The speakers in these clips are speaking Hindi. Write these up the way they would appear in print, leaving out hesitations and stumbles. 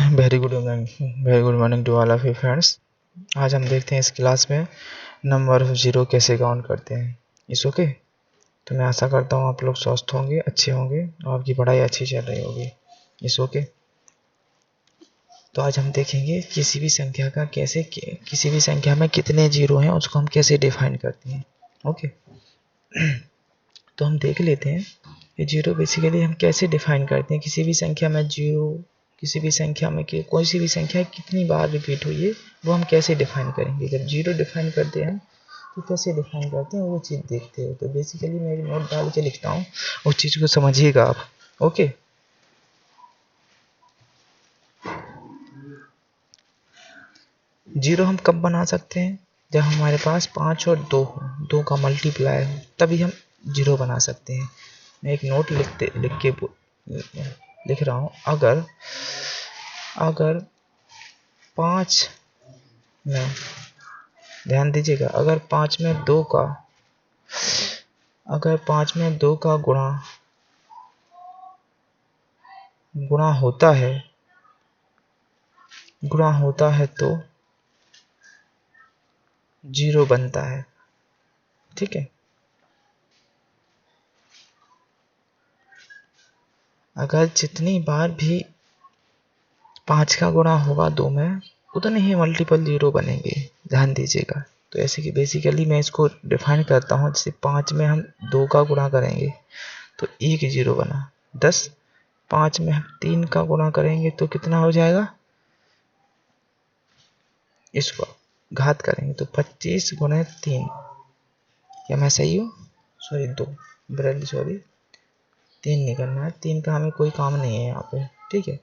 Very good morning to all of you friends. आज हम देखते हैं इस क्लास में नंबर ऑफ जीरो कैसे काउंट करते हैं। इस ओके। तो मैं आशा करता हूँ आप लोग स्वस्थ होंगे, अच्छे होंगे और आपकी पढ़ाई अच्छी चल रही होगी। इस ओके। तो आज हम देखेंगे किसी भी संख्या का किसी भी संख्या में कितने जीरो हैं उसको हम कैसे डिफाइन करते हैं। ओके। तो हम देख लेते हैं कि जीरो बेसिकली हम कैसे डिफाइन करते हैं। किसी भी संख्या में जीरो, किसी भी संख्या में कोई सी भी संख्या कितनी बार रिपीट हुई है वो हम कैसे डिफाइन करेंगे। जब जीरो डिफाइन करते हैं तो कैसे डिफाइन करते हैं वो चीज़ देखते हैं। तो बेसिकली मैं एक नोट डाल के लिखता हूँ, उस चीज़ को समझिएगा आप। ओके। जीरो हम कब बना सकते हैं? जब हमारे पास 5 और 2 हो, 2 का मल्टीप्लाई हो, तभी हम जीरो बना सकते हैं। मैं एक नोट लिख रहा हूँ। अगर 5 में, ध्यान दीजिएगा, अगर 5 में 2 का गुणा होता है तो जीरो बनता है। ठीक है। अगर जितनी बार भी 5 का गुणा होगा 2 में, उतने ही मल्टीपल जीरो बनेंगे। ध्यान दीजिएगा। तो ऐसे कि बेसिकली मैं इसको डिफाइन करता हूँ। जैसे 5 में हम 2 का गुणा करेंगे तो 1 जीरो बना। 10, 5 में हम 3 का गुणा करेंगे तो कितना हो जाएगा, इसको घात करेंगे तो 25 गुणे 3। क्या मैं सही हूँ? सॉरी 2, ब्रेड सॉरी 3 नहीं करना है। 3 का हमें कोई काम नहीं है यहाँ पे। ठीक है।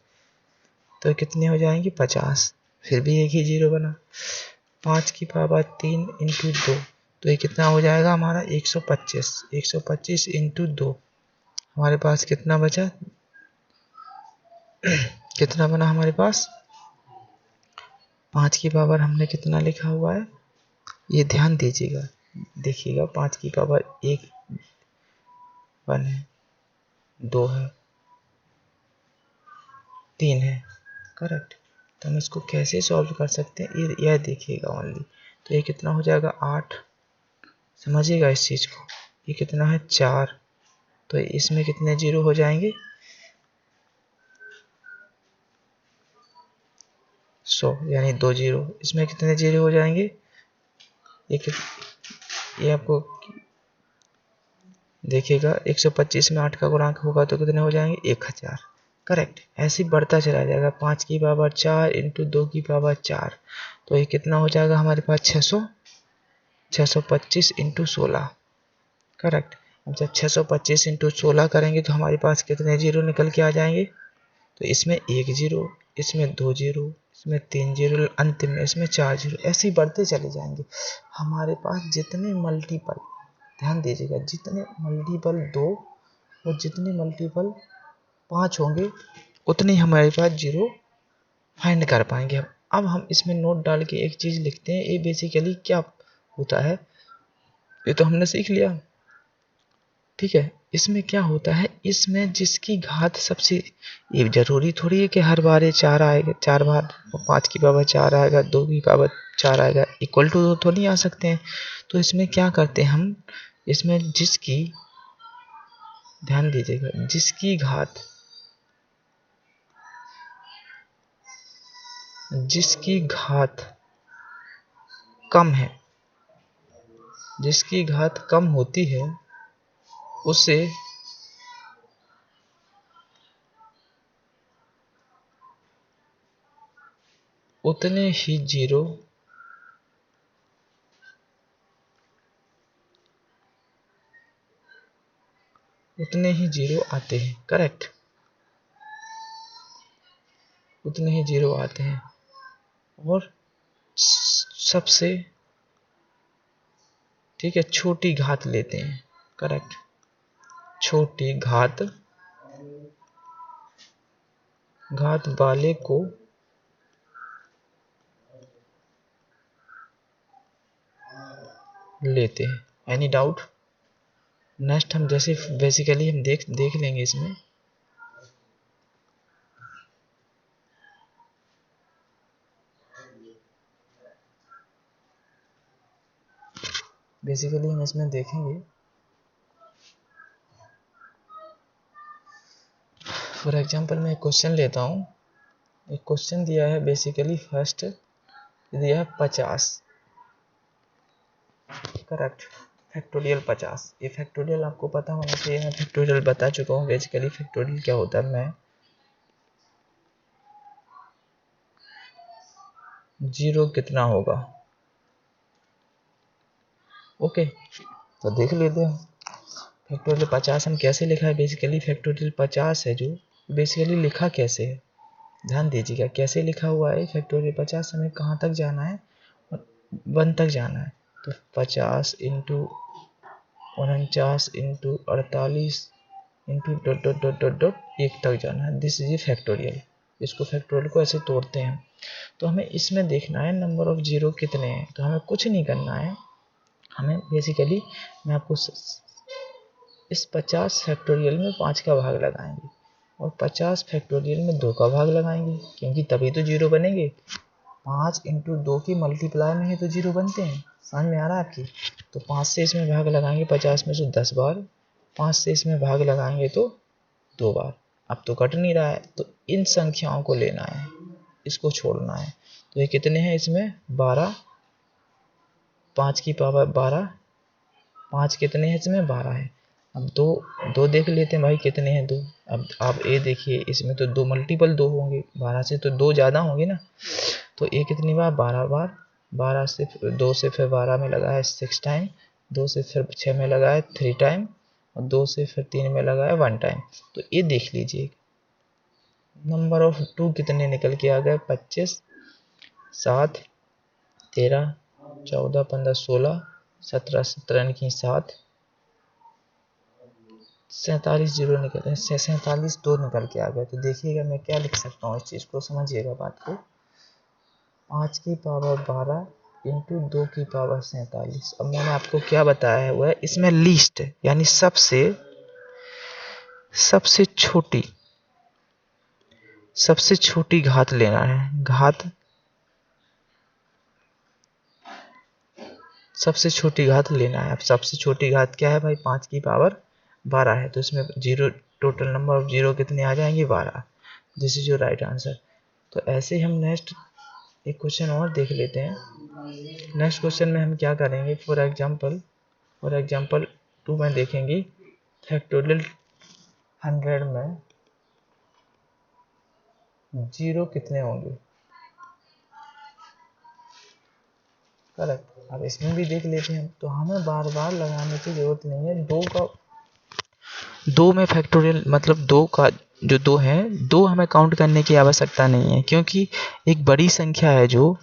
तो कितने हो जाएंगे, 50। फिर भी एक ही जीरो बना। 5 की पावर 3 इंटू 2, तो ये कितना हो जाएगा हमारा 125। 125 इंटू 2 हमारे पास कितना बचा कितना बना हमारे पास? 5 की पावर हमने कितना लिखा हुआ है, ये ध्यान दीजिएगा। देखिएगा 5 की पावर 1 1 है, 2 है, 3 है। करेक्ट। तो हम इसको कैसे सॉल्व कर सकते हैं, यह देखिएगा ओनली। तो ये कितना हो जाएगा 8। समझिएगा इस चीज़ को। ये कितना है 4। तो इसमें कितने जीरो हो जाएंगे, 100, यानी 2 जीरो। इसमें कितने जीरो हो जाएंगे, ये आपको देखिएगा। 125 में 8 का गुणांक होगा तो कितने हो जाएंगे, 1000। करेक्ट। ऐसे ही बढ़ता चला जाएगा। 5 की पावर 4 इंटू 2 की पावर 4, तो ये कितना हो जाएगा हमारे पास 625 इंटू 16। करेक्ट। अब जब 625 इंटू 16 करेंगे तो हमारे पास कितने जीरो निकल के आ जाएंगे, तो इसमें 1 जीरो, इसमें 2 जीरो, इसमें 3 जीरो, अंतिम में इसमें 4 जीरो। ऐसे ही बढ़ते चले जाएंगे। हमारे पास जितने मल्टीपल, ध्यान दीजिएगा, जितने मल्टीपल 2 और जितने मल्टीपल 5 होंगे उतने हमारे पास जीरो फाइंड कर पाएंगे। अब हम इसमें नोट डाल के एक चीज़ लिखते हैं। ये बेसिकली क्या होता है ये तो हमने सीख लिया। ठीक है। इसमें क्या होता है, इसमें जिसकी घात सबसे, ये जरूरी थोड़ी है कि हर बार ये 4 आएगा, 4 बार 5 की पावर 4 आएगा, 2 की पावर 4 आएगा, इक्वल टू तो नहीं आ सकते हैं। तो इसमें क्या करते हैं हम, इसमें जिसकी, ध्यान दीजिएगा, जिसकी घात कम है, जिसकी घात कम होती है उसे उतने ही जीरो आते हैं। करेक्ट। उतने ही जीरो आते हैं। और सबसे, ठीक है, छोटी घात लेते हैं। करेक्ट। छोटी घात वाले को लेते हैं। Any doubt? नेक्स्ट हम जैसे बेसिकली हम देख लेंगे इसमें। बेसिकली हम इसमें देखेंगे, फॉर एग्जांपल मैं एक क्वेश्चन लेता हूँ। एक क्वेश्चन दिया है, बेसिकली फर्स्ट दिया है 50, करेक्ट, फैक्टोरियल 50। ये फैक्टोरियल आपको पता होना चाहिए, मैं फैक्टोरियल बता चुका हूँ। बेसिकली फैक्टोरियल क्या होता है, मैं जीरो कितना होगा, ओके, तो देख लेते हैं। फैक्टोरियल 50 हम कैसे लिखा है, बेसिकली फैक्टोरियल 50 है जो बेसिकली लिखा कैसे है, ध्यान दीजिएगा कैसे लिखा हुआ है। फैक्टोरियल 50 हमें कहाँ तक जाना है, 1 तक जाना है। तो 50 into 49 into 48 into dot dot dot dot dot 1 तक जाना है। This is a factorial. इसको फैक्टोरियल को ऐसे तोड़ते हैं। तो हमें इसमें देखना है नंबर ऑफ जीरो कितने हैं। तो हमें कुछ नहीं करना है, हमें बेसिकली मैं आपको इस 50 फैक्टोरियल में 5 का भाग लगाएंगे और 50 फैक्टोरियल में 2 का भाग लगाएंगे, क्योंकि तभी तो जीरो बनेंगे। 5 इंटू 2 की मल्टीप्लाई में ही तो जीरो बनते हैं। समझ में आ रहा है आपकी। तो 5 से इसमें भाग लगाएंगे 50 में से 10 बार, 5 से इसमें भाग लगाएंगे तो 2 बार। अब तो कट नहीं रहा है, तो इन संख्याओं को लेना है, इसको छोड़ना है। तो ये कितने हैं इसमें 12, 5 की पावर 12, 5 कितने हैं इसमें 12 है। अब दो देख लेते हैं भाई कितने हैं 2। अब आप ये देखिए, इसमें तो 2 मल्टीपल 2 होंगे, 12 से तो 2 ज़्यादा होंगे ना। तो ये कितनी बार 12 बार, 12 से 2 से फिर 12 में लगा है 6 टाइम, 2 से फिर 6 में लगा है 3 टाइम और 2 से फिर 3 में लगा है 1 टाइम। तो ये देख लीजिए नंबर ऑफ 2 कितने निकल के आ गए, 25, 7, 13, 14, 15, 16, 17, 17 की 7, 47 जीरो निकल 47 2 निकल के आ गए। तो देखिएगा मैं क्या लिख सकता हूँ, इस चीज़ को समझिएगा बात को। 5 की पावर 12 इंटू 2 की पावर 47। अब मैंने आपको क्या बताया है, वह इसमें लीस्ट यानी सबसे छोटी घात लेना है। सबसे छोटी घात लेना है। अब सबसे छोटी घात क्या है भाई, 5 की पावर 12 है। तो इसमें zero, total number of zero कितने आ जाएंगे 12। This is your right answer. तो ऐसे ही हम नेक्स्ट एक क्वेश्चन और देख लेते हैं। नेक्स्ट क्वेश्चन में हम क्या करेंगे, फॉर एग्जाम्पल 2 में देखेंगे फैक्टोरियल 100 में जीरो कितने होंगे, करेक्ट। अब इसमें भी देख लेते हैं। तो हमें बार बार लगाने की जरूरत नहीं है। 2 में फैक्टोरियल मतलब 2 का जो 2 है, 2 हमें काउंट करने की आवश्यकता नहीं है, क्योंकि एक बड़ी संख्या है जो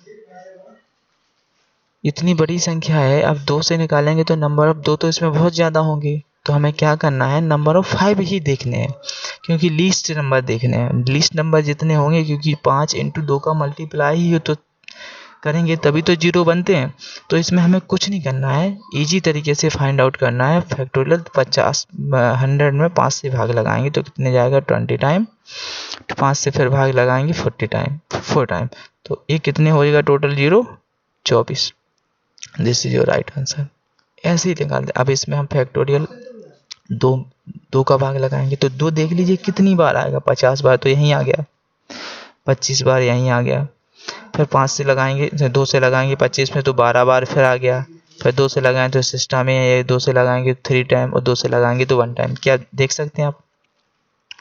इतनी बड़ी संख्या है। अब 2 से निकालेंगे तो नंबर ऑफ 2 तो इसमें बहुत ज़्यादा होंगे। तो हमें क्या करना है, नंबर ऑफ 5 ही देखने हैं, क्योंकि लीस्ट नंबर देखने हैं। लीस्ट नंबर जितने होंगे, क्योंकि 5 इंटू 2 का मल्टीप्लाई ही तो करेंगे तभी तो जीरो बनते हैं। तो इसमें हमें कुछ नहीं करना है, इजी तरीके से फाइंड आउट करना है। फैक्टोरियल 100 में 5 से भाग लगाएंगे तो कितने जाएगा 20 टाइम, 5 से फिर भाग लगाएंगे 4 टाइम। तो ये कितने हो जाएगा total zero 24। This is your right answer. ऐसे ही निकाल दे। अब इसमें हम फैक्टोरियल दो का भाग लगाएंगे तो 2 देख लीजिए कितनी बार आएगा, 50 बार तो यहीं आ गया, 25 बार यहीं आ गया। फिर 5 से लगाएंगे, 2 से लगाएंगे 25 में तो 12 बार फिर आ गया। फिर 2 से लगाएं तो सिस्टम में है, 2 से लगाएंगे 3 टाइम और 2 से लगाएंगे तो 1 टाइम। क्या देख सकते हैं आप।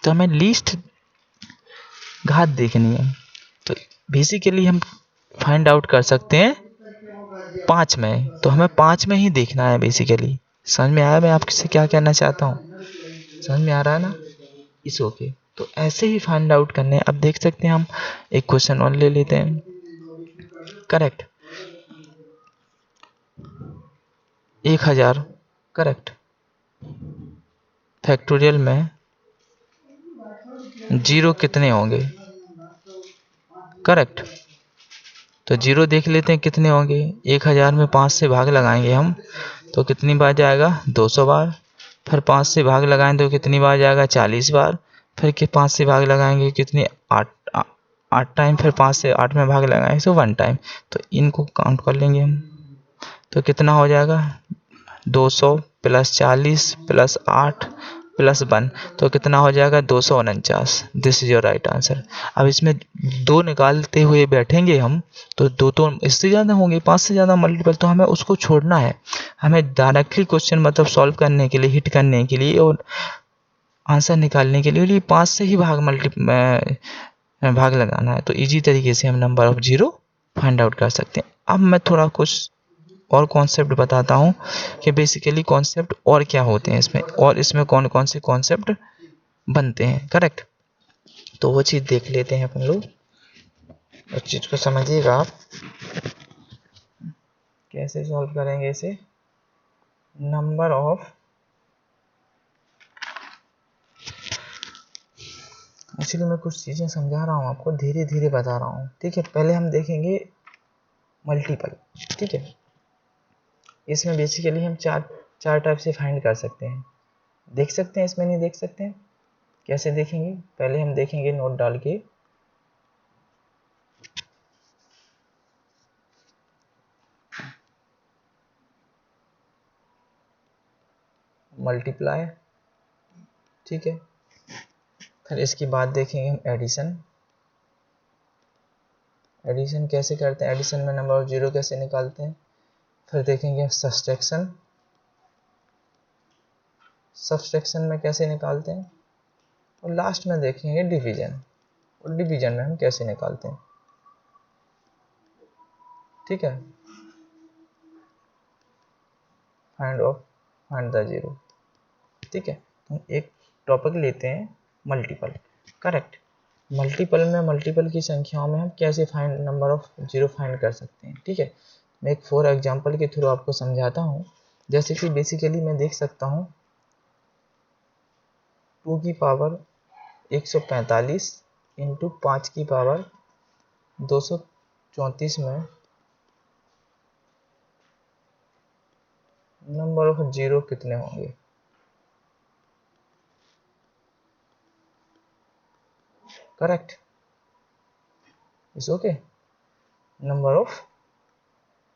तो हमें लीस्ट घात देखनी है। तो बेसिकली हम फाइंड आउट कर सकते हैं 5 में। तो हमें 5 में ही देखना है बेसिकली। समझ में आया मैं आपसे क्या कहना चाहता हूँ, समझ में आ रहा है ना। इस ओके। तो ऐसे ही फाइंड आउट करने। अब देख सकते हैं हम एक क्वेश्चन और ले लेते हैं, करेक्ट। 1000, करेक्ट। फैक्टोरियल में जीरो कितने होंगे, करेक्ट। तो जीरो देख लेते हैं कितने होंगे। 1000 में 5 से भाग लगाएंगे हम तो कितनी बार जाएगा 200 बार। फिर 5 से भाग लगाएंगे तो कितनी बार जाएगा 40 बार। फिर 5 से भाग लगाएंगे कितनी 8 टाइम। फिर 5 से 8 में भाग लगाएंगे तो 1 टाइम। तो इनको काउंट कर लेंगे हम तो कितना हो जाएगा 200 प्लस 40 प्लस 8 प्लस 1, तो कितना हो जाएगा 249। This is your right answer. अब इसमें 2 निकालते हुए बैठेंगे हम तो 2 तो इससे ज़्यादा होंगे, 5 से ज़्यादा मल्टीपल, तो हमें उसको छोड़ना है। हमें डायरेक्टली क्वेश्चन मतलब सॉल्व करने के लिए, हिट करने के लिए और आंसर निकालने के लिए 5 से ही भाग लगाना है। तो इजी तरीके से हम number of zero find out कर सकते हैं। अब मैं थोड़ा कुछ और कॉन्सेप्ट बताता हूँ कि बेसिकली कॉन्सेप्ट और क्या होते हैं इसमें, और इसमें कौन कौन से कॉन्सेप्ट बनते हैं। करेक्ट, तो वो चीज़ देख लेते हैं अपन लोग। उस चीज़ को समझिएगा आप कैसे सॉल्व करेंगे इसे। नंबर ऑफ, एक्चुअली मैं कुछ चीज़ें समझा रहा हूँ आपको, धीरे धीरे बता रहा हूँ, ठीक है। पहले हम देखेंगे मल्टीपल, ठीक है। इसमें बेसिकली हम चार टाइप से फाइंड कर सकते हैं। देख सकते हैं, इसमें नहीं देख सकते हैं, कैसे देखेंगे, पहले हम देखेंगे नोट डाल के। मल्टीप्लाई, ठीक है। फिर इसके बाद देखेंगे हम एडिशन। एडिशन कैसे करते हैं, एडिशन में नंबर ऑफ जीरो कैसे निकालते हैं। फिर देखेंगे सब्सट्रैक्शन, सब्सट्रैक्शन में कैसे निकालते हैं। और लास्ट में देखेंगे डिवीजन, और डिवीजन में हम कैसे निकालते हैं, ठीक है। फाइंड द जीरो, ठीक है। हम एक टॉपिक लेते हैं मल्टीपल। करेक्ट, मल्टीपल में मल्टीपल की संख्याओं में हम कैसे find number of zero find कर सकते हैं, ठीक है। मैं एक फॉर एग्जांपल के थ्रू आपको समझाता हूँ। जैसे कि बेसिकली मैं देख सकता हूँ 2 की पावर 145 इंटू 5 की पावर 234 में नंबर ऑफ जीरो कितने होंगे। करेक्ट, इस ओके। नंबर ऑफ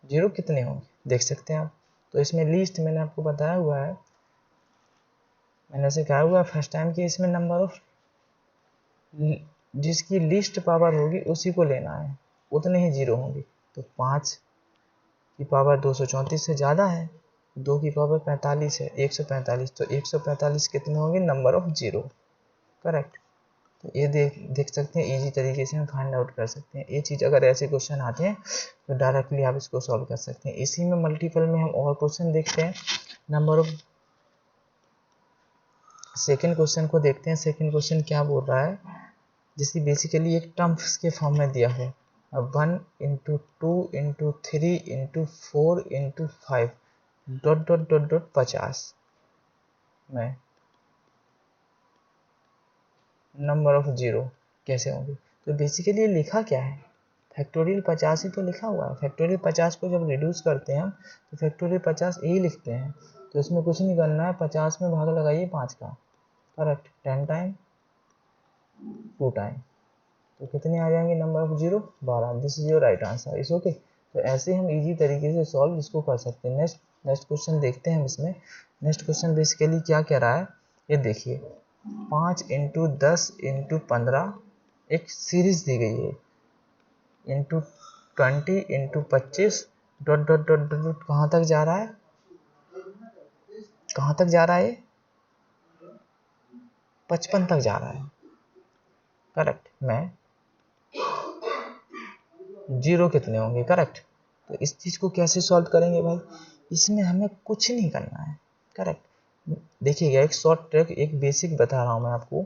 जीरो कितने होंगे देख सकते हैं आप। तो इसमें लिस्ट मैंने आपको बताया हुआ है, मैंने सिखाया हुआ है फर्स्ट टाइम कि इसमें नंबर ऑफ जिसकी लिस्ट पावर होगी उसी को लेना है, उतने ही जीरो होंगे। तो 5 की पावर 234 से ज़्यादा है, 2 की पावर 45 है, 145, तो 145 कितने होंगे नंबर ऑफ जीरो। करेक्ट, तो ये देख सकते हैं, इजी तरीके से हम फाइंड आउट कर सकते हैं। ये चीज़ अगर ऐसे क्वेश्चन आते हैं तो डायरेक्टली आप इसको सॉल्व कर सकते हैं। इसी में मल्टीपल में हम और क्वेश्चन देखते हैं। नंबर ऑफ सेकेंड क्वेश्चन को देखते हैं। सेकेंड क्वेश्चन क्या बोल रहा है, जिसकी बेसिकली एक टर्म्स के फॉर्म में दिया है, 1 into 2 into 3 into 4 into 5 dot dot dot dot 50 में नंबर ऑफ जीरो कैसे होंगे। तो बेसिकली लिखा क्या है, फैक्टोरियल 50 ही तो लिखा हुआ है। फैक्टोरियल 50 को जब रिड्यूस करते हैं हम तो फैक्टोरियल 50 यही लिखते हैं। तो इसमें कुछ नहीं करना है, 50 में भाग लगाइए 5 का। करेक्ट, 10 टाइम 2 टाइम, तो कितने आ जाएंगे number of zero 12। This is your right answer, इस ओके। तो ऐसे हम इजी तरीके से सॉल्व इसको कर सकते हैं। नेक्स्ट क्वेश्चन देखते हैं हम इसमें। नेक्स्ट क्वेश्चन बेसिकली क्या कह रहा है, ये देखिए 5 इंटू 10 इंटू 15 एक सीरीज दी गई है, into 20 into 25 dot dot dot dot कहाँ तक जा रहा है, कहाँ तक जा रहा है, 55 तक जा रहा है। करेक्ट, मैं जीरो कितने होंगे। करेक्ट, तो इस चीज़ को कैसे सॉल्व करेंगे भाई, इसमें हमें कुछ नहीं करना है। करेक्ट, देखिएगा एक शॉर्ट ट्रिक, एक बेसिक बता रहा हूँ मैं आपको।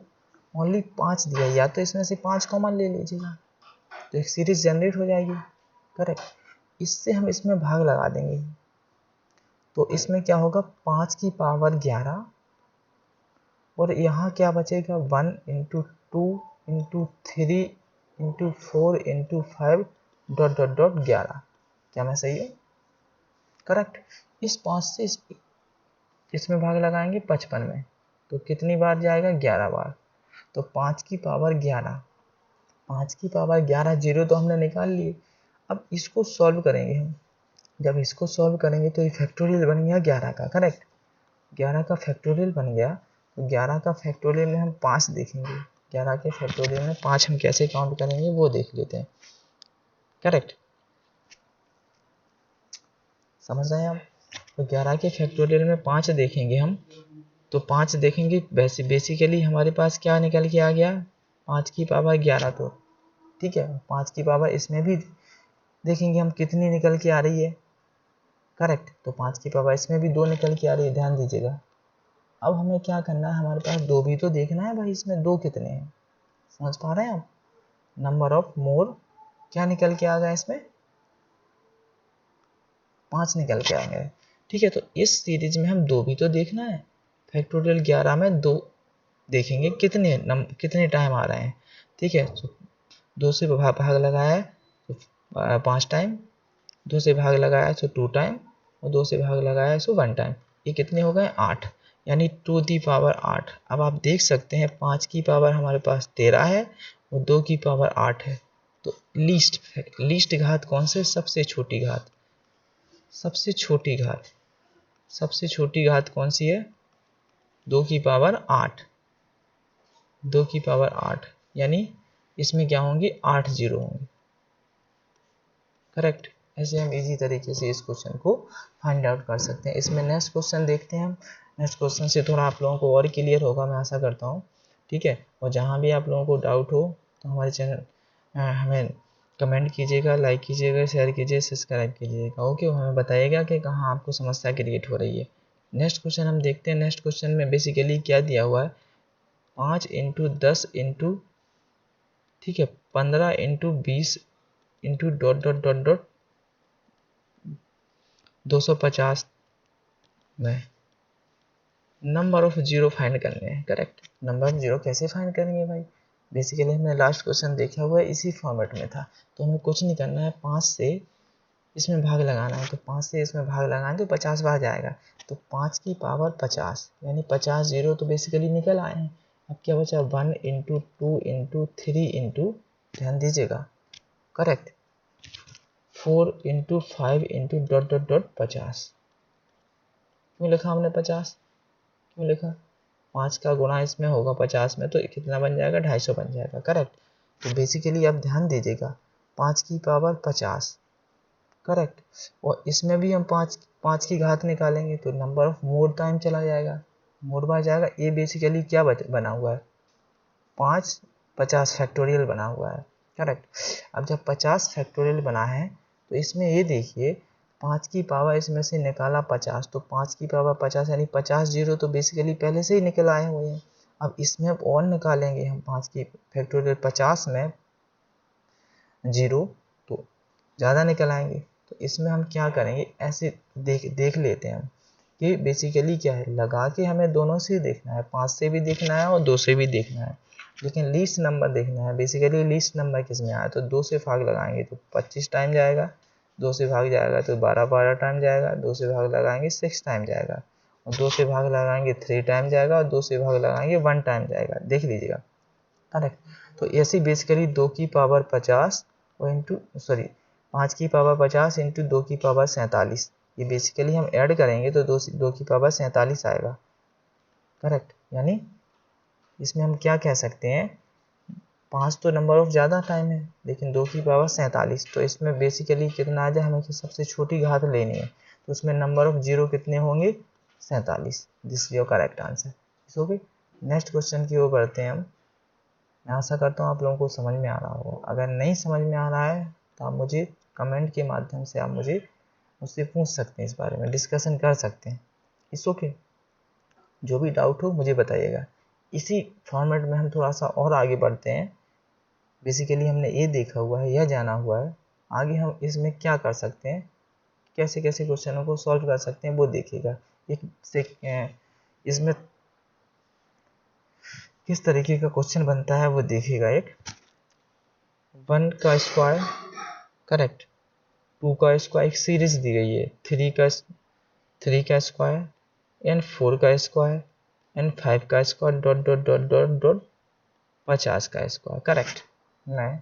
ओनली 5 दिया, या तो इसमें से 5 कॉमन ले लीजिएगा तो एक सीरीज जनरेट हो जाएगी। करेक्ट, इससे हम इसमें भाग लगा देंगे तो इसमें क्या होगा 5 की पावर 11 और यहाँ क्या बचेगा 1 into 2 into 3 into 4 into 5 dot dot dot 11। क्या मैं सही है। करेक्ट, इस 5 से इसमें भाग लगाएंगे 55 में तो कितनी बार जाएगा 11 बार। तो 5 की पावर 11, 5 की पावर 11 जीरो तो हमने निकाल लिए। अब इसको सॉल्व करेंगे हम, जब इसको सॉल्व करेंगे तो ये फैक्टोरियल बन गया 11 का, करेक्ट। 11 का फैक्टोरियल बन गया, तो 11 का फैक्टोरियल में हम 5 देखेंगे। 11 के फैक्टोरियल में 5 हम कैसे काउंट करेंगे वो देख लेते हैं, करेक्ट। समझ रहे हैं आप? तो 11 के फैक्टोरियल में 5 देखेंगे हम, तो 5 देखेंगे, बेसिकली हमारे पास क्या निकल के आ गया, 5 की पावर 11, तो ठीक है। 5 की पावर इसमें भी देखेंगे हम कितनी निकल के आ रही है, करेक्ट। तो 5 की पावर इसमें भी 2 निकल के आ रही है, ध्यान दीजिएगा। अब हमें क्या करना है, हमारे पास 2 भी तो देखना है भाई, इसमें 2 कितने हैं, समझ पा रहे हैं आप? नंबर ऑफ मोर क्या निकल के आ गया इसमें, 5 निकल के आ गए, ठीक है। तो इस सीरीज में हम 2 भी तो देखना है, फैक्टोरियल 11 में 2 देखेंगे कितने टाइम आ रहे हैं, ठीक है। तो 2 से भाग लगाया है तो 5 टाइम, 2 से भाग लगाया तो 2 टाइम, और 2 से भाग लगाया तो 1 टाइम। ये कितने हो गए, 8, यानी 2 दी पावर 8। अब आप देख सकते हैं 5 की पावर हमारे पास 13 है और 2 की पावर 8 है। तो लीस्ट घात कौन से, सबसे छोटी घात, सबसे छोटी घात, सबसे छोटी घात कौन सी है, 2 की पावर 8, 2 की पावर 8, यानी इसमें क्या होंगे, 8 जीरो होंगे, करेक्ट। ऐसे हम इजी तरीके से इस क्वेश्चन को फाइंड आउट कर सकते हैं। इसमें नेक्स्ट क्वेश्चन देखते हैं हम, नेक्स्ट क्वेश्चन से थोड़ा आप लोगों को और क्लियर होगा, मैं आशा करता हूँ, ठीक है। और जहाँ भी आप लोगों को डाउट हो तो हमारे चैनल हमें कमेंट कीजिएगा, लाइक कीजिएगा, शेयर कीजिए, सब्सक्राइब कीजिएगा, ओके। हमें बताइएगा कि कहाँ आपको समस्या क्रिएट हो रही है। नेक्स्ट क्वेश्चन हम देखते हैं। नेक्स्ट क्वेश्चन में बेसिकली क्या दिया हुआ है, 5 इंटू 10 इंटू, ठीक है, 15 into 20 into dot dot dot dot 250 में नंबर ऑफ जीरो फाइंड करने हैं, करेक्ट। नंबर ऑफ जीरो कैसे फाइंड करेंगे भाई, बेसिकली हमने लास्ट क्वेश्चन देखा हुआ है, इसी फॉर्मेट में था। तो हमें कुछ नहीं करना है, 5 से इसमें भाग लगाना है, तो 5 से इसमें भाग लगाएं तो 50 बार जाएगा। तो 5 की पावर 50, यानी 50 जीरो तो बेसिकली निकल आए हैं। अब क्या बचा, 1 इंटू 2 इंटू 3 इंटू, ध्यान दीजिएगा, correct, 4 into 5 into dot dot dot 50। क्यों लिखा हमने 50, क्यों लिखा, 5 का गुणा इसमें होगा 50 में, तो कितना बन जाएगा, 250 बन जाएगा, करेक्ट। तो बेसिकली आप ध्यान दीजिएगा, 5 की पावर 50, करेक्ट। और इसमें भी हम 5 की घात निकालेंगे तो नंबर ऑफ मोर टाइम चला जाएगा, मोर बार जाएगा। ये बेसिकली क्या बना हुआ है, 5 50 फैक्टोरियल बना हुआ है, करेक्ट। अब जब 50 फैक्टोरियल बना है तो इसमें ये देखिए, 5 की पावर इसमें से निकाला 50, तो 5 की पावर 50 यानी 50 जीरो तो बेसिकली पहले से ही निकल आए हुए हैं। अब इसमें अब और निकालेंगे हम 5 की फैक्टोरियल, 50 में जीरो तो ज़्यादा निकल आएंगे। तो इसमें हम क्या करेंगे, ऐसे देख लेते हैं हम कि बेसिकली क्या है, लगा के हमें दोनों से देखना है, 5 से भी देखना है और 2 से भी देखना है, लेकिन लीस्ट नंबर देखना है। बेसिकली लीस्ट नंबर किस में आया, तो 2 से भाग लगाएंगे तो 25 टाइम जाएगा, 2 से भाग जाएगा तो 12 टाइम जाएगा, 2 से भाग लगाएंगे 6 टाइम जाएगा, और 2 से भाग लगाएंगे 3 टाइम जाएगा, और 2 से भाग लगाएंगे 1 टाइम जाएगा, देख लीजिएगा, करेक्ट। तो ऐसे बेसिकली 2 की पावर 50 और इंटू, सॉरी, 5 की पावर 50 इंटू 2 की पावर 47, ये बेसिकली हम ऐड करेंगे तो 2 की पावर 47 आएगा, करेक्ट। यानी इसमें हम क्या कह सकते हैं, 5 तो नंबर ऑफ ज़्यादा टाइम है, लेकिन 2 की पावर 47, तो इसमें बेसिकली कितना आ जाए, हमें सबसे छोटी घात लेनी है, तो उसमें नंबर ऑफ जीरो कितने होंगे, 47। This your correct answer, okay. Next question की ओर बढ़ते हैं हम। मैं आशा करता हूँ आप लोगों को समझ में आ रहा होगा। अगर नहीं समझ में आ रहा है तो आप मुझे कमेंट के माध्यम से आप मुझसे पूछ सकते हैं, इस बारे में डिस्कशन कर सकते हैं, इट्स ओके। जो भी डाउट हो मुझे बताइएगा। इसी फॉर्मेट में हम थोड़ा सा और आगे बढ़ते हैं। बेसिकली हमने ये देखा हुआ है, यह जाना हुआ है, आगे हम इसमें क्या कर सकते हैं, कैसे कैसे क्वेश्चनों को सॉल्व कर सकते हैं वो देखिएगा। एक से इसमें किस तरीके का क्वेश्चन बनता है वो देखिएगा। एक 1 का स्क्वायर, करेक्ट, 2 का स्क्वायर, एक सीरीज दी गई है, 3 का स्क्वायर एंड 4 का स्क्वायर एंड 5 का square dot dot dot dot dot 50 का स्क्वायर, करेक्ट। मैं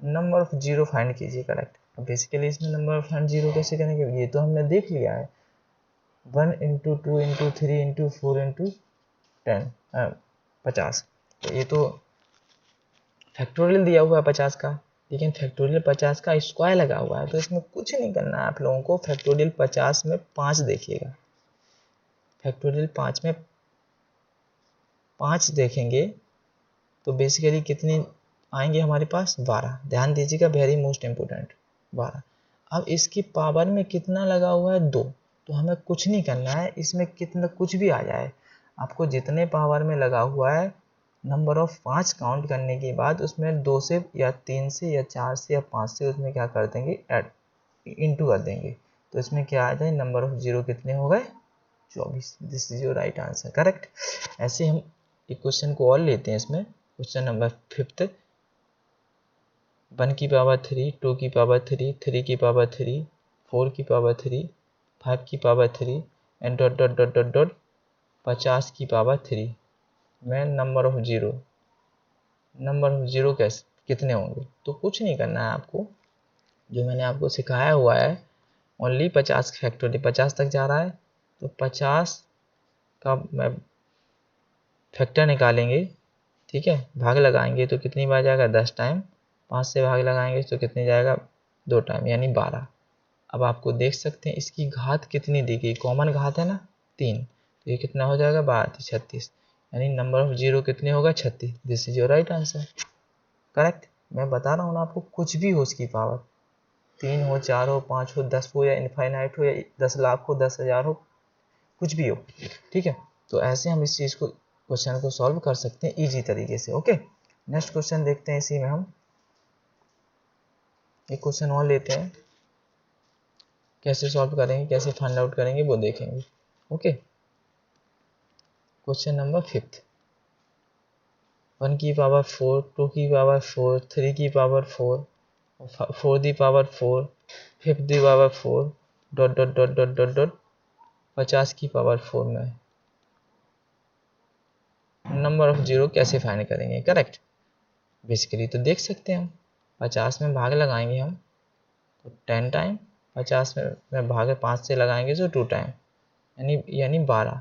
नंबर ऑफ जीरो फाइंड कीजिए, करेक्ट। बेसिकली इसमें नंबर ऑफ हैंड 0 कैसे करेंगे, ये तो हमने देख लिया है, 1 इंटू 2 इंटू 3 इंटू 4 इंटू 50। तो ये तो फैक्टोरियल दिया हुआ है 50 का, लेकिन फैक्टोरियल 50 का स्क्वायर लगा हुआ है, तो इसमें कुछ नहीं करना है आप लोगों को। फैक्टोरियल 50 में 5 देखिएगा, फैक्टोरियल 5 में 5 देखेंगे तो बेसिकली कितनी आएंगे हमारे पास, 12। ध्यान दीजिएगा, वेरी मोस्ट इम्पोर्टेंट, 12। अब इसकी पावर में कितना लगा हुआ है, 2। तो हमें कुछ नहीं करना है, इसमें कितना कुछ भी आ जाए, आपको जितने पावर में लगा हुआ है नंबर ऑफ 5 काउंट करने के बाद उसमें 2 से या 3 से या 4 से या 5 से उसमें क्या कर देंगे, ऐड इंटू कर देंगे। तो इसमें क्या आ जाए, नंबर ऑफ 0 कितने हो गए, 24। This is your right answer, correct. ऐसे हम एक क्वेश्चन को और लेते हैं इसमें, क्वेश्चन नंबर 5, 1 की पावर 3, 2 की पावर 3, 3 की पावर 3, 4 की पावर 3, 5 की power 3 and dot dot dot dot dot 50 की पावर 3 में नंबर ऑफ 0 कैसे कितने होंगे। तो कुछ नहीं करना है आपको, जो मैंने आपको सिखाया हुआ है, ओनली 50 फैक्टोरियल 50 तक जा रहा है, तो 50 का फैक्टर निकालेंगे, ठीक है, भाग लगाएंगे तो कितनी बार जाएगा, 10 टाइम। 5 से भाग लगाएंगे तो कितनी जाएगा, 2 टाइम, यानी 12। अब आपको देख सकते हैं इसकी घात कितनी दी गई, कॉमन घात है ना 3, तो ये कितना हो जाएगा, 12 36, यानी नंबर ऑफ 0 कितने होगा, 36। This is your right answer, correct. मैं बता रहा हूँ ना आपको, कुछ भी हो उसकी पावर, 3 हो, 4 हो, 5 हो, 10 हो, या इनफाइनाइट हो, या 10 लाख हो, 10,000 हो, कुछ भी हो, ठीक है। तो ऐसे हम इस चीज़ को, क्वेश्चन को सॉल्व कर सकते हैं इजी तरीके से। ओके, नेक्स्ट क्वेश्चन देखते हैं। इसी में हम एक क्वेश्चन और लेते हैं, कैसे सॉल्व करेंगे, कैसे फाइंड आउट करेंगे वो देखेंगे। ओके, क्वेश्चन नंबर 5, 1 की पावर 4, 2 की पावर 4, 3 की power 4, 4 the power 4, 5 the power 4, dot dot dot dot dot dot 50 की पावर 4 में नंबर ऑफ 0 कैसे फाइंड करेंगे, करेक्ट। बेसिकली तो देख सकते हैं हम, 50 में भाग लगाएंगे हम तो 10 टाइम, 50 में भाग 5 से लगाएंगे तो 2 टाइम, यानी 12।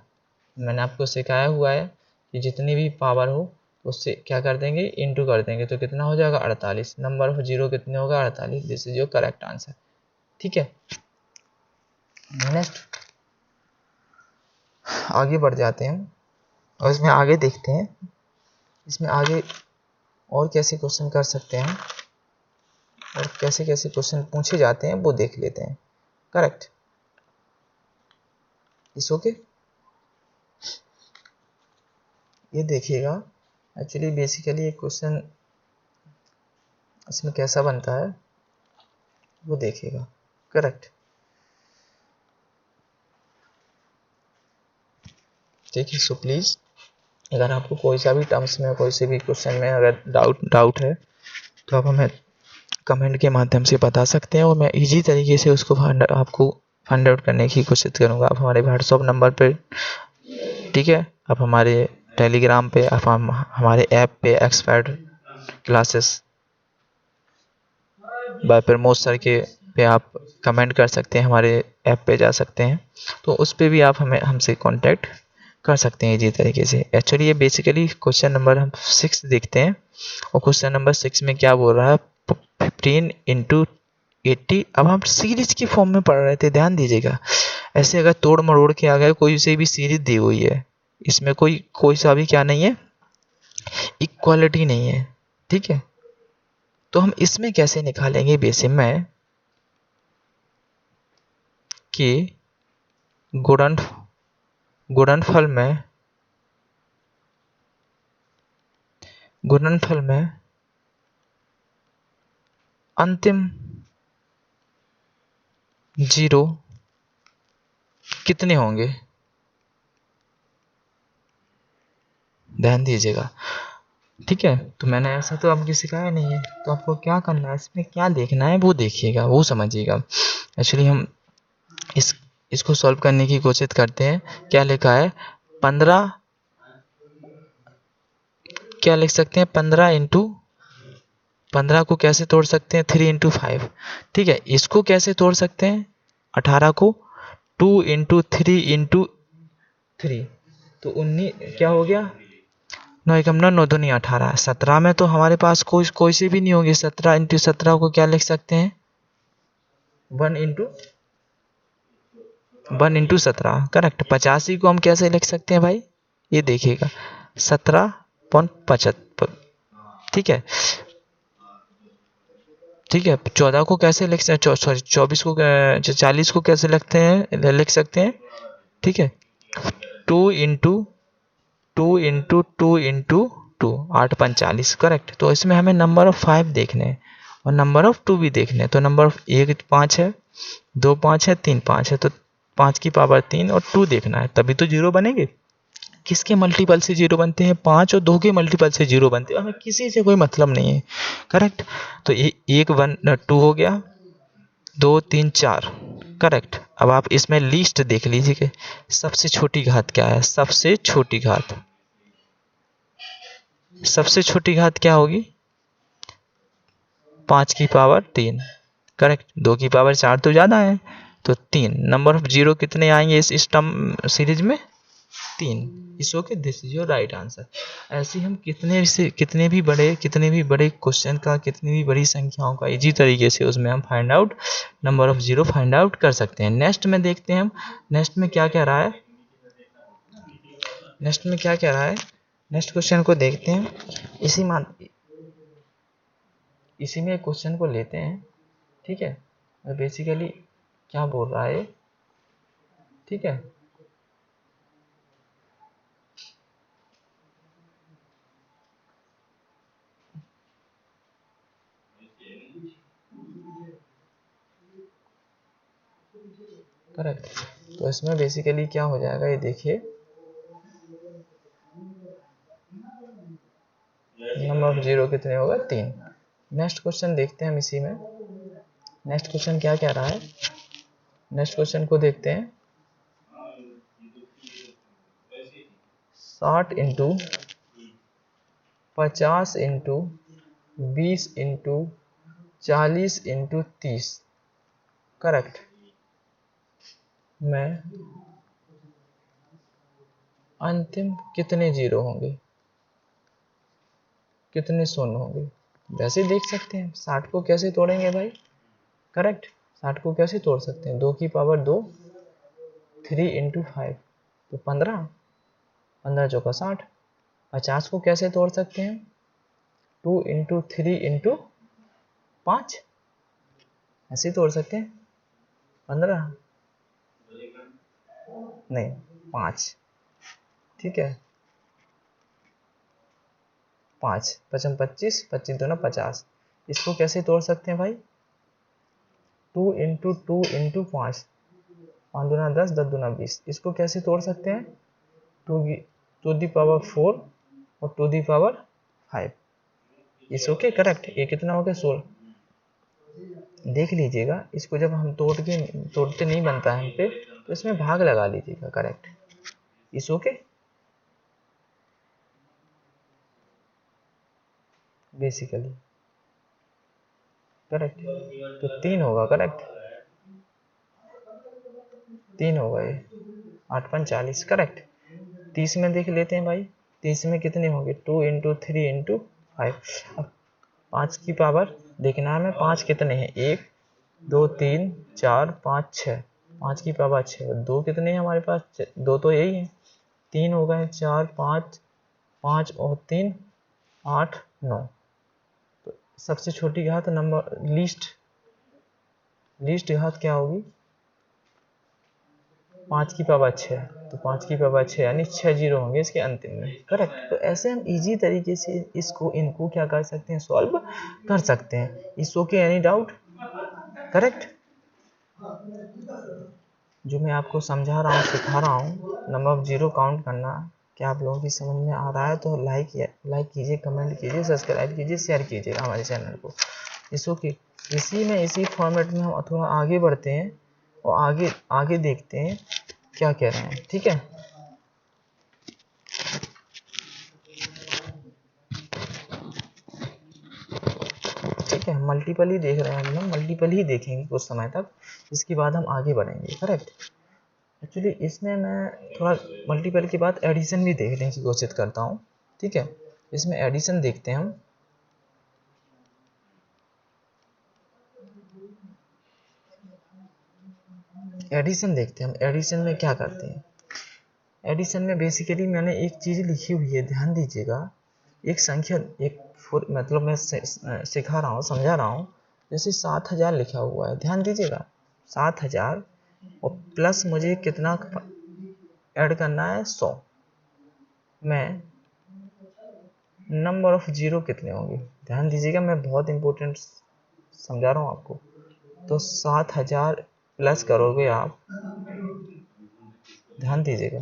मैंने आपको सिखाया हुआ है कि जितनी भी पावर हो उससे क्या कर देंगे, इंटू कर देंगे, तो कितना हो जाएगा, 48। नंबर ऑफ 0 कितने होगा, 48। This is your correct answer, ठीक है। नेक्स्ट आगे बढ़ जाते हैं और इसमें आगे देखते हैं, इसमें आगे और कैसे क्वेश्चन कर सकते हैं और कैसे कैसे क्वेश्चन पूछे जाते हैं वो देख लेते हैं, करेक्ट। इस ओके, ये देखिएगा, एक्चुअली बेसिकली एक क्वेश्चन इसमें कैसा बनता है वो देखिएगा, करेक्ट, ठीक है। सो प्लीज़, अगर आपको कोई सा भी टर्म्स में, कोई से भी क्वेश्चन में अगर डाउट है तो आप हमें कमेंट के माध्यम से बता सकते हैं और मैं इजी तरीके से उसको आपको फाइंड आउट करने की कोशिश करूँगा। आप हमारे व्हाट्सअप नंबर पे, ठीक है, आप हमारे टेलीग्राम पे, आप हमारे ऐप पे expert classes bye Pramod sir के पे आप कमेंट कर सकते हैं, हमारे ऐप पे जा सकते हैं, तो उस पे भी आप हमसे कांटेक्ट कर सकते हैं इजी तरीके से। एक्चुअली ये बेसिकली क्वेश्चन नंबर हम 6 देखते हैं, और क्वेश्चन नंबर 6 में क्या बोल रहा है, 15 इंटू 80। अब हम सीरीज की फॉर्म में पढ़ रहे थे, ध्यान दीजिएगा। ऐसे अगर तोड़ मरोड़ के आ गए, कोई से भी सीरीज दी हुई है, इसमें कोई सा भी क्या नहीं है, इक्वालिटी नहीं है, ठीक है। तो हम इसमें कैसे निकालेंगे बेसिक में कि गुणन गुणनफल में अंतिम 0 कितने होंगे, ध्यान दीजिएगा, ठीक है। तो मैंने ऐसा तो आपको सिखाया नहीं है, तो आपको क्या करना है, इसमें क्या देखना है वो देखिएगा, वो समझिएगा। एक्चुअली हम इसको सॉल्व करने की कोशिश करते हैं। क्या लिखा है, 15, क्या लिख सकते हैं, 15 इंटू 15 को कैसे तोड़ सकते हैं 3 इंटू 5। ठीक है, इसको कैसे तोड़ सकते हैं 18 को 2 इंटू 3 इंटू 3, तो 19 क्या हो गया 9 एकम 9, 9 दूनी 18। 17 में तो हमारे पास कोई से भी नहीं होगी। 17 इंटू 17 को क्या लिख सकते हैं 1 इंटू 17, करेक्ट। 85 को हम कैसे लिख सकते हैं भाई, ये देखिएगा 17.75। ठीक है, ठीक है। 14 को कैसे लिख सकते, सॉरी 24 को 40 को कैसे लिख सकते हैं। ठीक है, 2 इंटू 2 8 × 45, करेक्ट। तो इसमें हमें नंबर ऑफ 5 देखने हैं और नंबर ऑफ 2 भी देखने हैं। तो नंबर ऑफ 1 5 है, 2 5 है, 3 5 है, तो 5 की पावर 3 और 2 देखना है, तभी तो जीरो बनेंगे। किसके मल्टीपल से जीरो बनते हैं 5 और 2 के मल्टीपल से जीरो बनते हैं, हमें किसी से कोई मतलब नहीं है, करेक्ट। तो ये 1 1 2 हो गया, 2 3 4, करेक्ट। अब आप इसमें लिस्ट देख लीजिए कि सबसे छोटी घात क्या है। सबसे छोटी घात क्या होगी 5 की पावर 3, करेक्ट। 2 की पावर 4 तो ज़्यादा है, तो 3। नंबर ऑफ जीरो कितने आएंगे इस टर्म सीरीज में 3। इस okay, this is your right answer. ऐसे हम कितने भी बड़े क्वेश्चन का, कितनी भी बड़ी संख्याओं का इजी तरीके से उसमें हम find out number of zero find out कर सकते हैं। नेक्स्ट में देखते हैं हम नेक्स्ट में क्या कह रहा है। नेक्स्ट क्वेश्चन को देखते हैं। इसी में क्वेश्चन को लेते हैं। ठीक है, बेसिकली क्या बोल रहा है। ठीक है, करेक्ट। तो इसमें बेसिकली क्या हो जाएगा ये देखिए, नंबर ऑफ जीरो कितने होगा 3। नेक्स्ट क्वेश्चन देखते हैं हम इसी में। नेक्स्ट क्वेश्चन क्या कह रहा है, नेक्स्ट क्वेश्चन को देखते हैं। 60 into 50 into 20 into 40 into 30, correct, में अंतिम कितने जीरो होंगे, कितने शून्य होंगे। वैसे देख सकते हैं 60 को कैसे तोड़ेंगे भाई, करेक्ट। 60 को कैसे तोड़ सकते हैं 2 की पावर 2, 3 इंटू 5 तो 15, 15 चौका 60। 50 को कैसे तोड़ सकते हैं 2 इंटू 3 इंटू 5, ऐसे तोड़ सकते हैं 15 नहीं 5। ठीक है, 5 5 25, 25 दूना 50। इसको कैसे तोड़ सकते हैं भाई 2 इंटू 2 इंटू 5, 5 दूना 10, 10 दूना 20। इसको कैसे तोड़ सकते हैं 2 दी पावर 4 और 2 दी पावर 5। इस ओके, करेक्ट। ये कितना हो गया 16। देख लीजिएगा इसको, जब हम तोड़ते नहीं बनता है हम पे, तो इसमें भाग लगा लीजिएगा, करेक्ट। इस ओके, बेसिकली करेक्ट। तो 3 होगा, करेक्ट, 3 होगा ये 8 × 40, करेक्ट। 30 में देख लेते हैं भाई, 30 में कितने होंगे 2 इंटू 3 इंटू 5। अब 5 की पावर देखना है हमें, 5 कितने हैं 1 2 3 4 5 6, 5 की पावर 6। 2 कितने हैं हमारे पास 2 तो यही है, 3 हो गए 4 5, 5 और 3 8 9। तो सबसे छोटी घात नंबर लीस्ट घात क्या होगी 5 की पावर 6, तो 5 की पावर 6 यानी 6 जीरो होंगे इसके अंतिम में, करेक्ट। तो ऐसे हम इजी तरीके से इनको क्या कर सकते हैं सॉल्व कर सकते हैं। इस ओके, एनी डाउट, करेक्ट। जो मैं आपको समझा रहा हूँ सिखा रहा हूँ नंबर ऑफ जीरो काउंट करना, क्या आप लोगों की समझ में आ रहा है तो लाइक कीजिए, कमेंट कीजिए, सब्सक्राइब कीजिए, शेयर कीजिएगा हमारे चैनल को। इसी फॉर्मेट में हम थोड़ा आगे बढ़ते हैं और आगे देखते हैं क्या कह रहे हैं। ठीक है, ठीक है, मल्टीपल ही देख रहे हैं हम लोग, मल्टीपल ही देखेंगे कुछ समय तक, इसके बाद हम आगे बढ़ेंगे। करेक्ट। एक्चुअली इसमें मैं थोड़ा मल्टीपल के बाद एडिशन भी देखने की कोशिश करता हूँ। ठीक है, इसमें एडिशन देखते हैं हम। एडिशन देखते हैं हम, एडिशन में क्या करते हैं। एडिशन में बेसिकली मैंने एक चीज़ लिखी हुई है, ध्यान दीजिएगा। एक संख्या, एक मतलब मैं सिखा रहा हूँ, समझा रहा हूँ। जैसे 7000 लिखा हुआ है, ध्यान दीजिएगा, 7000 और प्लस मुझे कितना ऐड करना है, 100 में नंबर ऑफ जीरो कितने होंगे। ध्यान दीजिएगा, मैं बहुत इंपॉर्टेंट समझा रहा हूँ आपको। तो 7000 प्लस करोगे आप, ध्यान दीजिएगा,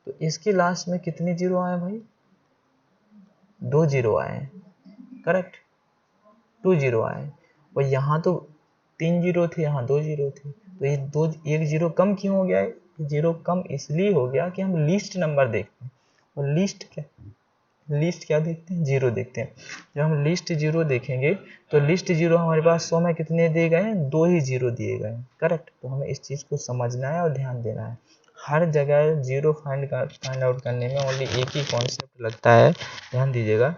तो इसके लास्ट में कितने जीरो आए भाई, 2 जीरो आए हैं। करेक्ट, 2 जीरो आए, और यहाँ तो 3 जीरो थे, यहाँ 2 जीरो थे, तो ये एक जीरो कम क्यों हो गया है। जीरो कम इसलिए हो गया कि हम लीस्ट नंबर देखते हैं, और लीस्ट क्या देखते हैं, जीरो देखते हैं। जब हम लीस्ट जीरो देखेंगे तो लीस्ट जीरो हमारे पास 100 में कितने दिए गए हैं, 2 ही जीरो दिए गए हैं। करेक्ट, तो हमें इस चीज़ को समझना है और ध्यान देना है। हर जगह जीरो फाइंड आउट करने में ओनली एक ही कॉन्सेप्ट लगता है, ध्यान दीजिएगा।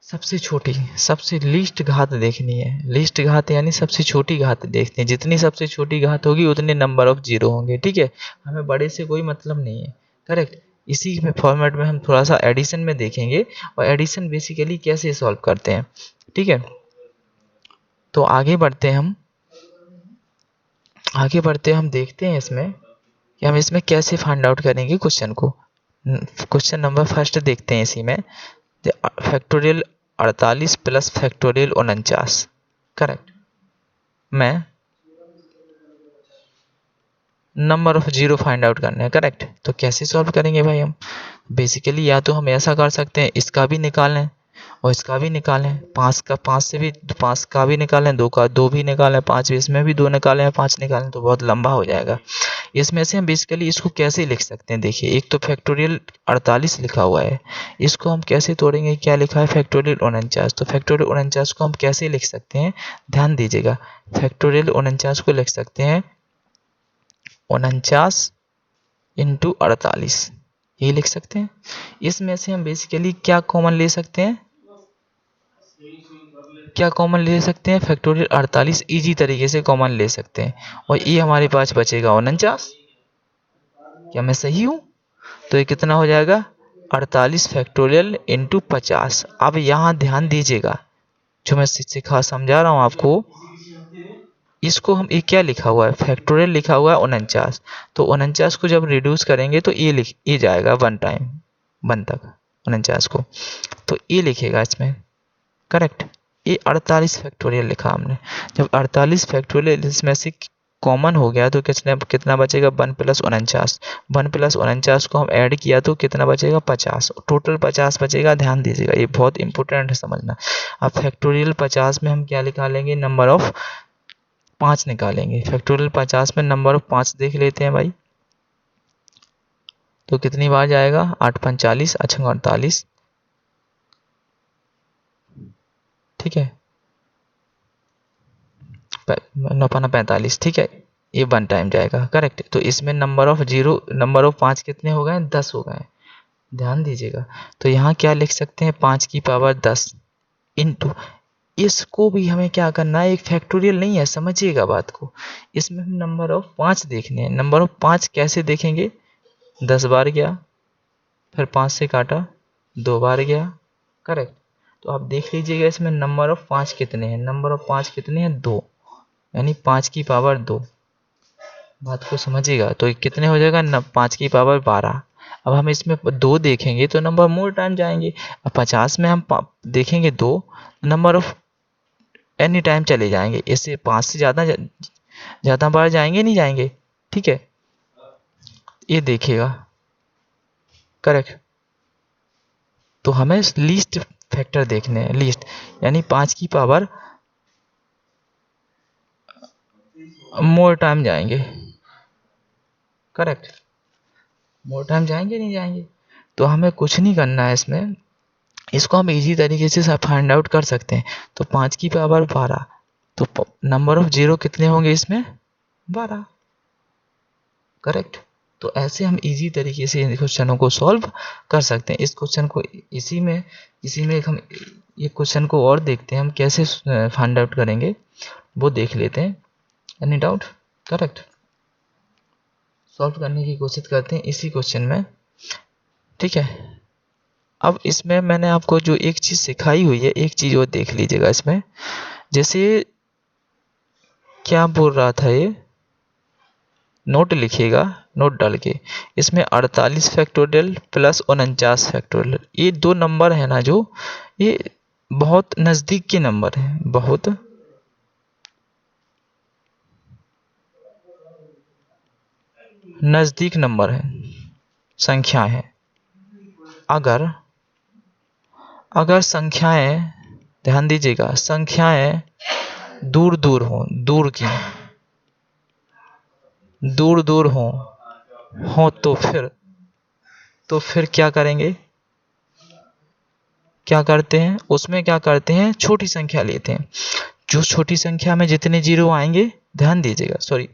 सबसे छोटी, सबसे लीस्ट घात देखनी है। लीस्ट घात यानी सबसे छोटी घात देखते हैं, जितनी सबसे छोटी घात होगी उतने नंबर ऑफ जीरो होंगे। ठीक है, हमें बड़े से कोई मतलब नहीं है। करेक्ट, इसी फॉर्मेट में हम थोड़ा सा एडिशन में देखेंगे, और एडिशन बेसिकली कैसे सॉल्व करते हैं। ठीक है, तो आगे बढ़ते हैं हम देखते हैं इसमें कि हम इसमें कैसे फाइंड आउट करेंगे क्वेश्चन को। क्वेश्चन नंबर फर्स्ट देखते हैं इसी में, फैक्टोरियल 48 प्लस फैक्टोरियल 49। करेक्ट, मैं number of zero find out करना है। करेक्ट, तो कैसे सॉल्व करेंगे भाई हम। बेसिकली या तो हम ऐसा कर सकते हैं, इसका भी निकालें और इसका भी निकालें, 5 से भी 5 का भी निकालें, 2 का 2 भी निकालें, 5 इसमें भी 2 निकालें, 5 निकालें, तो बहुत लंबा हो जाएगा। इसमें से हम बेसिकली इसको कैसे लिख सकते हैं, देखिए एक तो फैक्टोरियल 48 लिखा हुआ है, इसको हम कैसे तोड़ेंगे, क्या लिखा है फैक्टोरियल 49, तो फैक्टोरियल 49 को हम कैसे लिख सकते हैं, ध्यान दीजिएगा। फैक्टोरियल 49 को लिख सकते हैं 49 इंटू 48, ये लिख सकते हैं। इसमें से हम बेसिकली क्या कॉमन ले सकते हैं, फैक्टोरियल 48 इजी तरीके से कॉमन ले सकते हैं, और ये हमारे पास बचेगा 49। क्या मैं सही हूँ, तो ये कितना हो जाएगा 48 फैक्टोरियल इंटू 50। अब यहाँ ध्यान दीजिएगा, जो मैं सिखा समझा रहा हूँ आपको, इसको हम ये क्या लिखा हुआ है, फैक्टोरियल लिखा हुआ है 49, तो 49 को जब रिड्यूस करेंगे तो ये जाएगा 1 तक 49 को, तो ये लिखेगा इसमें। करेक्ट, ये 48 फैक्टोरियल लिखा हमने। जब 48 फैक्टोरियल इसमें से कॉमन हो गया तो कितना बचेगा, 1 प्लस 49। 1 प्लस 49 को हम ऐड किया तो कितना बचेगा, 50, टोटल 50 बचेगा। ध्यान दीजिएगा, ये बहुत इंपॉर्टेंट है समझना। अब फैक्टोरियल 50 में हम क्या निकालेंगे, नंबर ऑफ 5 निकालेंगे। फैक्टोरियल 50 में नंबर ऑफ 5 देख लेते हैं भाई, तो कितनी बार जाएगा, 8 45, अच्छा 48, ठीक है, 45, ठीक है, ये 1 टाइम जाएगा। करेक्ट, तो इसमें नंबर ऑफ 5 कितने हो गए, 10 हो गए। ध्यान दीजिएगा, तो यहाँ क्या लिख सकते हैं, 5 की पावर 10 इंटू, इसको भी हमें क्या करना है, एक फैक्टोरियल नहीं है, समझिएगा बात को। इसमें हम नंबर ऑफ 5 देखने हैं। नंबर ऑफ 5 कैसे देखेंगे, 10 बार गया, फिर 5 से काटा, 2 बार गया। करेक्ट, तो आप देख लीजिएगा इसमें नंबर ऑफ 5 कितने हैं, नंबर ऑफ 5 कितने हैं, 2, यानी 5 की पावर 2। बात को समझिएगा, तो कितने हो जाएगा, 5 की पावर 12। अब हम इसमें 2 देखेंगे तो नंबर मोर टाइम जाएंगे। अब 50 में हम देखेंगे 2, नंबर ऑफ एनी टाइम चले जाएंगे, इससे 5 से ज़्यादा बार जाएंगे, नहीं जाएंगे। ठीक है, ये देखिएगा। करेक्ट, तो हमें लीस्ट फैक्टर देखने हैं, लीस्ट यानी 5 की पावर मोर टाइम जाएंगे। करेक्ट, मोर टाइम जाएंगे, नहीं जाएंगे, तो हमें कुछ नहीं करना है इसमें। इसको हम इजी तरीके से फाइंड आउट कर सकते हैं। तो 5 की पावर 12, तो नंबर ऑफ जीरो कितने होंगे इसमें? 12। करेक्ट। तो ऐसे हम इजी तरीके से इन क्वेश्चनों को सॉल्व कर सकते हैं। इस क्वेश्चन को इसी में एक हम ये क्वेश्चन को और देखते हैं हम कैसे फाइंड आउट करेंगे, वो देख लेते हैं। Any doubt? करेक्ट। सॉल्व करने की कोशिश करते हैं इसी क्वेश्चन में, ठीक है। अब इसमें मैंने आपको जो एक चीज़ सिखाई हुई है, एक चीज़ और देख लीजिएगा इसमें। जैसे क्या बोल रहा था ये, नोट लिखिएगा, नोट डाल के। इसमें 48 फैक्टोरियल प्लस 49 फैक्टोरियल, ये दो नंबर है ना, जो ये बहुत नज़दीक के नंबर हैं, बहुत नज़दीक नंबर है, संख्या है। अगर संख्याएं, ध्यान दीजिएगा, संख्याएं दूर दूर हों, दूर दूर हो तो फिर क्या करेंगे, क्या करते हैं उसमें, क्या करते हैं, छोटी संख्या लेते हैं। जो छोटी संख्या में जितने जीरो आएंगे, ध्यान दीजिएगा, सॉरी,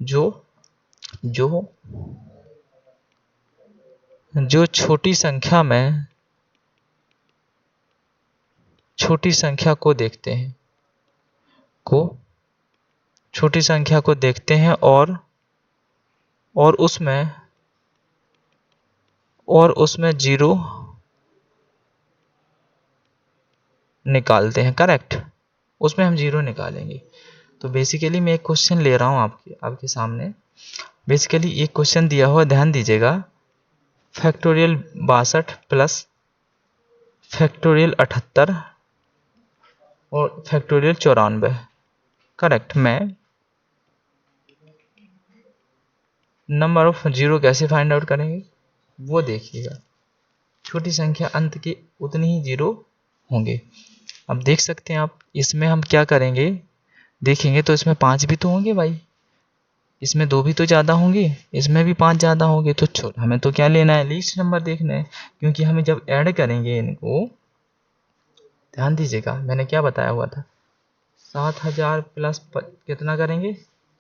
जो जो जो छोटी संख्या में छोटी संख्या को देखते हैं, को छोटी संख्या को देखते हैं और उसमें जीरो निकालते हैं। करेक्ट, उसमें हम जीरो निकालेंगे। तो बेसिकली मैं एक क्वेश्चन ले रहा हूँ आपके सामने। बेसिकली एक क्वेश्चन दिया हुआ, ध्यान दीजिएगा, फैक्टोरियल 62 प्लस फैक्टोरियल 78 और फैक्टोरियल 94। करेक्ट। मैं नंबर ऑफ जीरो कैसे फाइंड आउट करेंगे वो देखिएगा। छोटी संख्या अंत के उतने ही जीरो होंगे। अब देख सकते हैं आप, इसमें हम क्या करेंगे, देखेंगे तो इसमें 5 भी तो होंगे भाई, इसमें 2 भी तो ज़्यादा होंगे, इसमें भी 5 ज़्यादा होंगे। तो हमें तो क्या लेना है, लीस्ट नंबर देखना है। क्योंकि हमें जब ऐड करेंगे इनको, ध्यान दीजिएगा मैंने क्या बताया हुआ था, 7000 प्लस कितना करेंगे,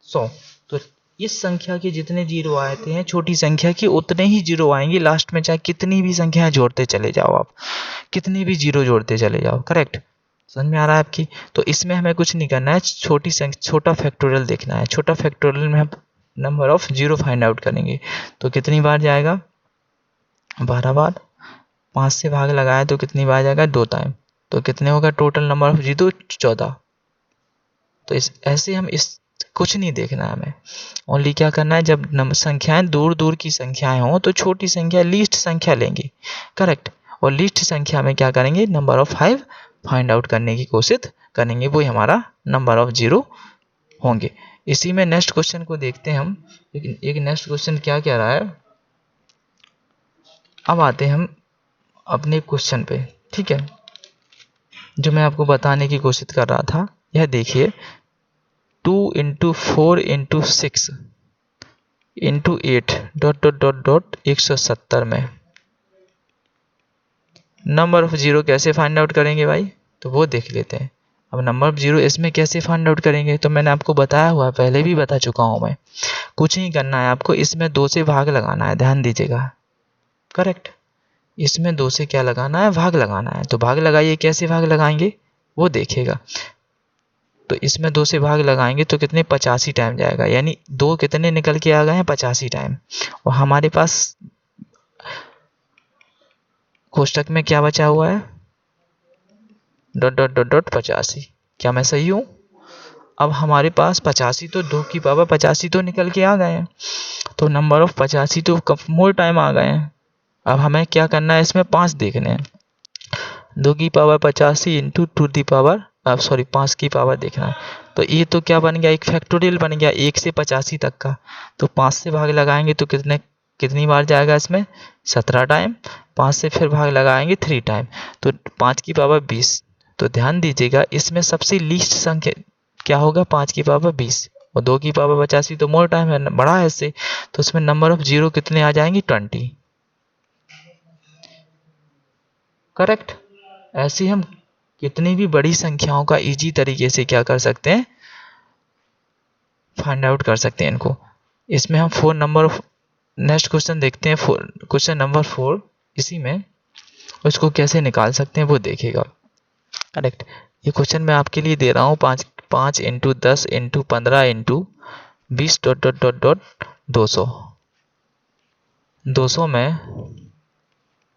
100। तो इस संख्या के जितने जीरो आते हैं, छोटी संख्या के उतने ही जीरो आएंगे लास्ट में, चाहे कितनी भी संख्याएं जोड़ते चले जाओ आप, कितनी भी जीरो जोड़ते चले जाओ। करेक्ट, समझ में आ रहा है आपकी? तो इसमें हमें कुछ नहीं करना है, छोटा फैक्टोरियल देखना है। छोटा फैक्टोरियल में हम number of zero find out करेंगे। तो कितनी बार जाएगा, 12 बार। 5 से भाग लगाया तो कितनी बार जाएगा, 2 टाइम। तो कितने होगा टोटल नंबर ऑफ जीरो, 14। तो ऐसे हम इस कुछ नहीं देखना है हमें, ओनली क्या करना है, जब संख्याएं दूर दूर की संख्याएं हों तो छोटी संख्या, लीस्ट संख्या लेंगे। करेक्ट। और लीस्ट संख्या में क्या करेंगे, नंबर ऑफ 5 फाइंड आउट करने की कोशिश करेंगे, वही हमारा नंबर ऑफ जीरो होंगे। इसी में नेक्स्ट क्वेश्चन को देखते हैं हम। एक नेक्स्ट क्वेश्चन क्या कह रहा है, अब आते हैं हम अपने क्वेश्चन पे, ठीक है, जो मैं आपको बताने की कोशिश कर रहा था। यह देखिए, 2 into 4 into 6 into 8 dot dot dot dot 170 में नंबर ऑफ जीरो कैसे फाइंड आउट करेंगे भाई, तो वो देख लेते हैं। अब नंबर ऑफ जीरो इसमें कैसे फाइंड आउट करेंगे, तो मैंने आपको बताया हुआ है, पहले भी बता चुका हूँ मैं। कुछ नहीं करना है आपको, इसमें 2 से भाग लगाना है, ध्यान दीजिएगा। करेक्ट, इसमें 2 से क्या लगाना है, भाग लगाना है। तो भाग लगाइए, कैसे भाग लगाएंगे वो देखिएगा। तो इसमें 2 से भाग लगाएंगे तो कितने, 85 टाइम जाएगा, यानी 2 कितने निकल के आ गए हैं, 85 टाइम। और हमारे पास कोष्टक में क्या बचा हुआ है, डॉट डॉट डॉट डॉट 85। क्या मैं सही हूँ? अब हमारे पास 85 तो 2 की पावर 85 तो निकल के आ गए हैं, तो नंबर ऑफ 85 तो कब मोर टाइम आ गए हैं। अब हमें क्या करना है, इसमें 5 देखने हैं। 2 की पावर 85 इंटू 2 की पावर, अब सॉरी 5 की पावर देखना है। तो ये तो क्या बन गया, एक फैक्टोरियल बन गया 1 से 85 तक का। तो 5 से भाग लगाएंगे तो कितनी बार जाएगा इसमें, 17 टाइम। 5 से फिर भाग लगाएंगे 3 टाइम, तो 5 की पावर 20। तो ध्यान दीजिएगा, इसमें सबसे लीस्ट संख्या क्या होगा, 5 की पावर 20, और 2 की पावर 85 तो मोर टाइम है, बड़ा है इससे। तो इसमें नंबर ऑफ जीरो कितने आ जाएंगे, 20। करेक्ट। ऐसे हम कितनी भी बड़ी संख्याओं का इजी तरीके से क्या कर सकते हैं, फाइंड आउट कर सकते हैं इनको। इसमें हम 4 नंबर, नेक्स्ट क्वेश्चन देखते हैं, क्वेश्चन नंबर 4। इसी में उसको कैसे निकाल सकते हैं वो देखिएगा। करेक्ट। ये क्वेश्चन मैं आपके लिए दे रहा हूँ, 5 into 10 into 15 into 20 dot dot dot dot 200। 200 में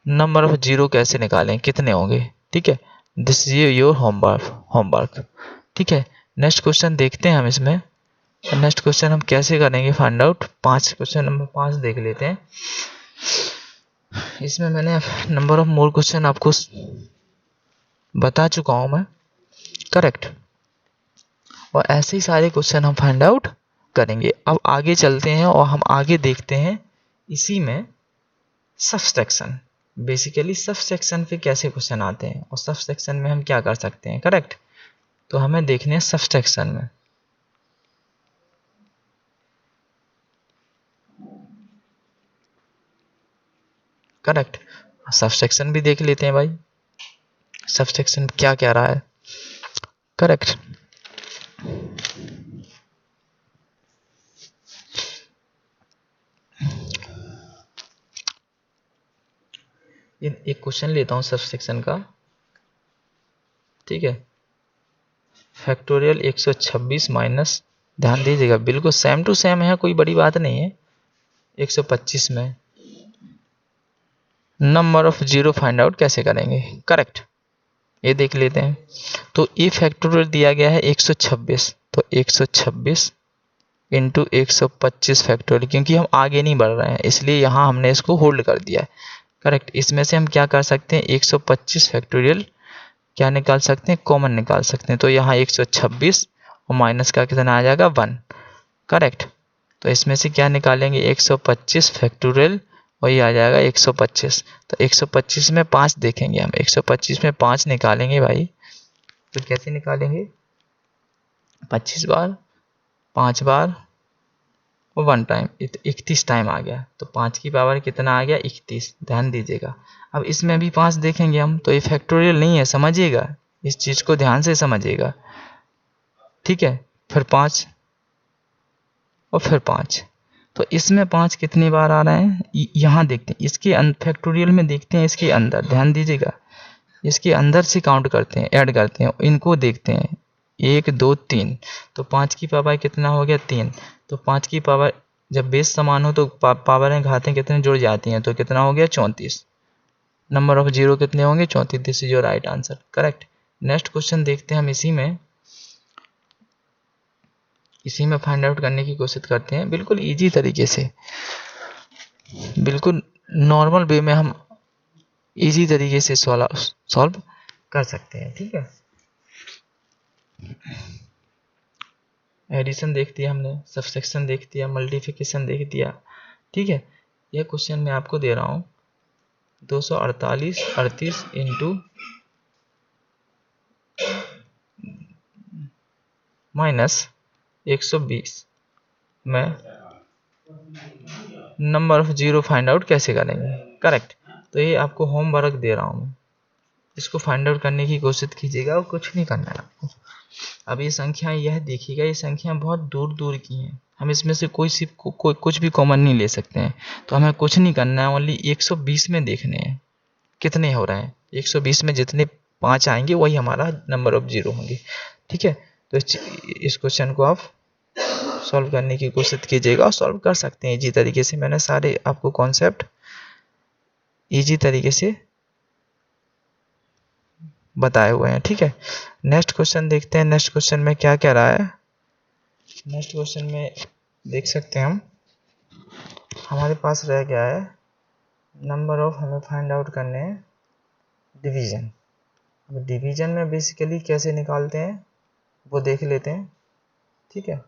नंबर ऑफ जीरो कैसे निकालें, कितने होंगे। ठीक है, दिस इज योर होमवर्क। ठीक है, नेक्स्ट क्वेश्चन देखते हैं हम इसमें। नेक्स्ट क्वेश्चन हम कैसे करेंगे फाइंड आउट। 5, क्वेश्चन नंबर 5 देख लेते हैं। इसमें मैंने नंबर ऑफ मोर क्वेश्चन आपको बता चुका हूं मैं। करेक्ट। और ऐसे ही सारे क्वेश्चन हम फाइंड आउट करेंगे। अब आगे चलते हैं और हम आगे देखते हैं इसी में सबसेक्शन। बेसिकली सबसेक्शन पे कैसे क्वेश्चन आते हैं और सबसेक्शन में हम क्या कर सकते हैं। करेक्ट। तो हमें देखने हैं सबसेक्शन में। करेक्ट, सबसेक्शन भी देख लेते हैं भाई, सबसेक्शन क्या कह रहा है। करेक्ट। एक क्वेश्चन लेता हूं सबसेक्शन का। ठीक है, फैक्टोरियल 126 माइनस, ध्यान दीजिएगा बिल्कुल सेम टू सेम है, कोई बड़ी बात नहीं है। 125 में number of zero find out कैसे करेंगे। करेक्ट, ये देख लेते हैं। तो ए फैक्टोरियल दिया गया है 126, तो 126 इंटू 125 फैक्टोरियल, क्योंकि हम आगे नहीं बढ़ रहे हैं इसलिए यहाँ हमने इसको होल्ड कर दिया है। करेक्ट। इसमें से हम क्या कर सकते हैं, 125 फैक्टोरियल क्या निकाल सकते हैं, कॉमन निकाल सकते हैं। तो यहाँ 126 और माइनस का कितना आ जाएगा, 1। करेक्ट। तो इसमें से क्या निकालेंगे, 125 फैक्टोरियल और ये आ जाएगा 125। तो 125 में 5 देखेंगे हम, 125 में 5 निकालेंगे भाई। तो कैसे निकालेंगे, 25 बार, 5 बार और 1 टाइम, 31 टाइम आ गया। तो 5 की पावर कितना आ गया, 31। ध्यान दीजिएगा। अब इसमें भी 5 देखेंगे हम, तो ये फैक्टोरियल नहीं है, समझिएगा इस चीज़ को, ध्यान से समझिएगा। ठीक है, फिर 5 और फिर 5। तो इसमें 5 कितनी बार आ रहे हैं, यहाँ देखते हैं इसके फैक्टोरियल में, देखते हैं इसके अंदर, ध्यान दीजिएगा। इसके अंदर से काउंट करते हैं, ऐड करते हैं, इनको देखते हैं। 1 2 3, तो 5 की पावर कितना हो गया, 3। तो 5 की पावर, जब बेस समान हो तो पावरें घातें कितने जुड़ जाती हैं, तो कितना हो गया, 34। नंबर ऑफ जीरो कितने होंगे, 34। This is your right answer. Correct. Next question देखते हैं हम इसी में फाइंड आउट करने की कोशिश करते हैं, बिल्कुल इजी तरीके से, बिल्कुल नॉर्मल वे में हम इजी तरीके से सॉल्व कर सकते हैं। ठीक है, एडिशन देख दिया हमने, सबसेक्शन देख दिया, मल्टीप्लिकेशन देख दिया। ठीक है, यह क्वेश्चन मैं आपको दे रहा हूँ, 248 38 इंटू माइनस 120 में number of zero find out कैसे करेंगे। करेक्ट। तो ये आपको होमवर्क दे रहा हूँ मैं, इसको फाइंड आउट करने की कोशिश कीजिएगा और कुछ नहीं करना है आपको। अब ये संख्या, यह देखिएगा, ये संख्या बहुत दूर दूर की हैं, हम इसमें से कोई सी कुछ भी कॉमन नहीं ले सकते हैं। तो हमें कुछ नहीं करना है, ओनली 120 में देखने हैं कितने हो रहे हैं। 120 में जितने 5 आएंगे वही हमारा नंबर ऑफ जीरो होंगे। ठीक है, तो इस क्वेश्चन को आप सॉल्व करने की कोशिश कीजिएगा और सॉल्व कर सकते हैं इजी तरीके से। मैंने सारे आपको कॉन्सेप्ट इजी तरीके से बताए हुए हैं। ठीक है, नेक्स्ट क्वेश्चन देखते हैं। नेक्स्ट क्वेश्चन में क्या कह रहा है, नेक्स्ट क्वेश्चन में देख सकते हैं हम, हमारे पास रह गया है नंबर ऑफ, हमें फाइंड आउट करने हैं डिवीजन। अब डिवीजन में बेसिकली कैसे निकालते हैं वो देख लेते हैं। ठीक है,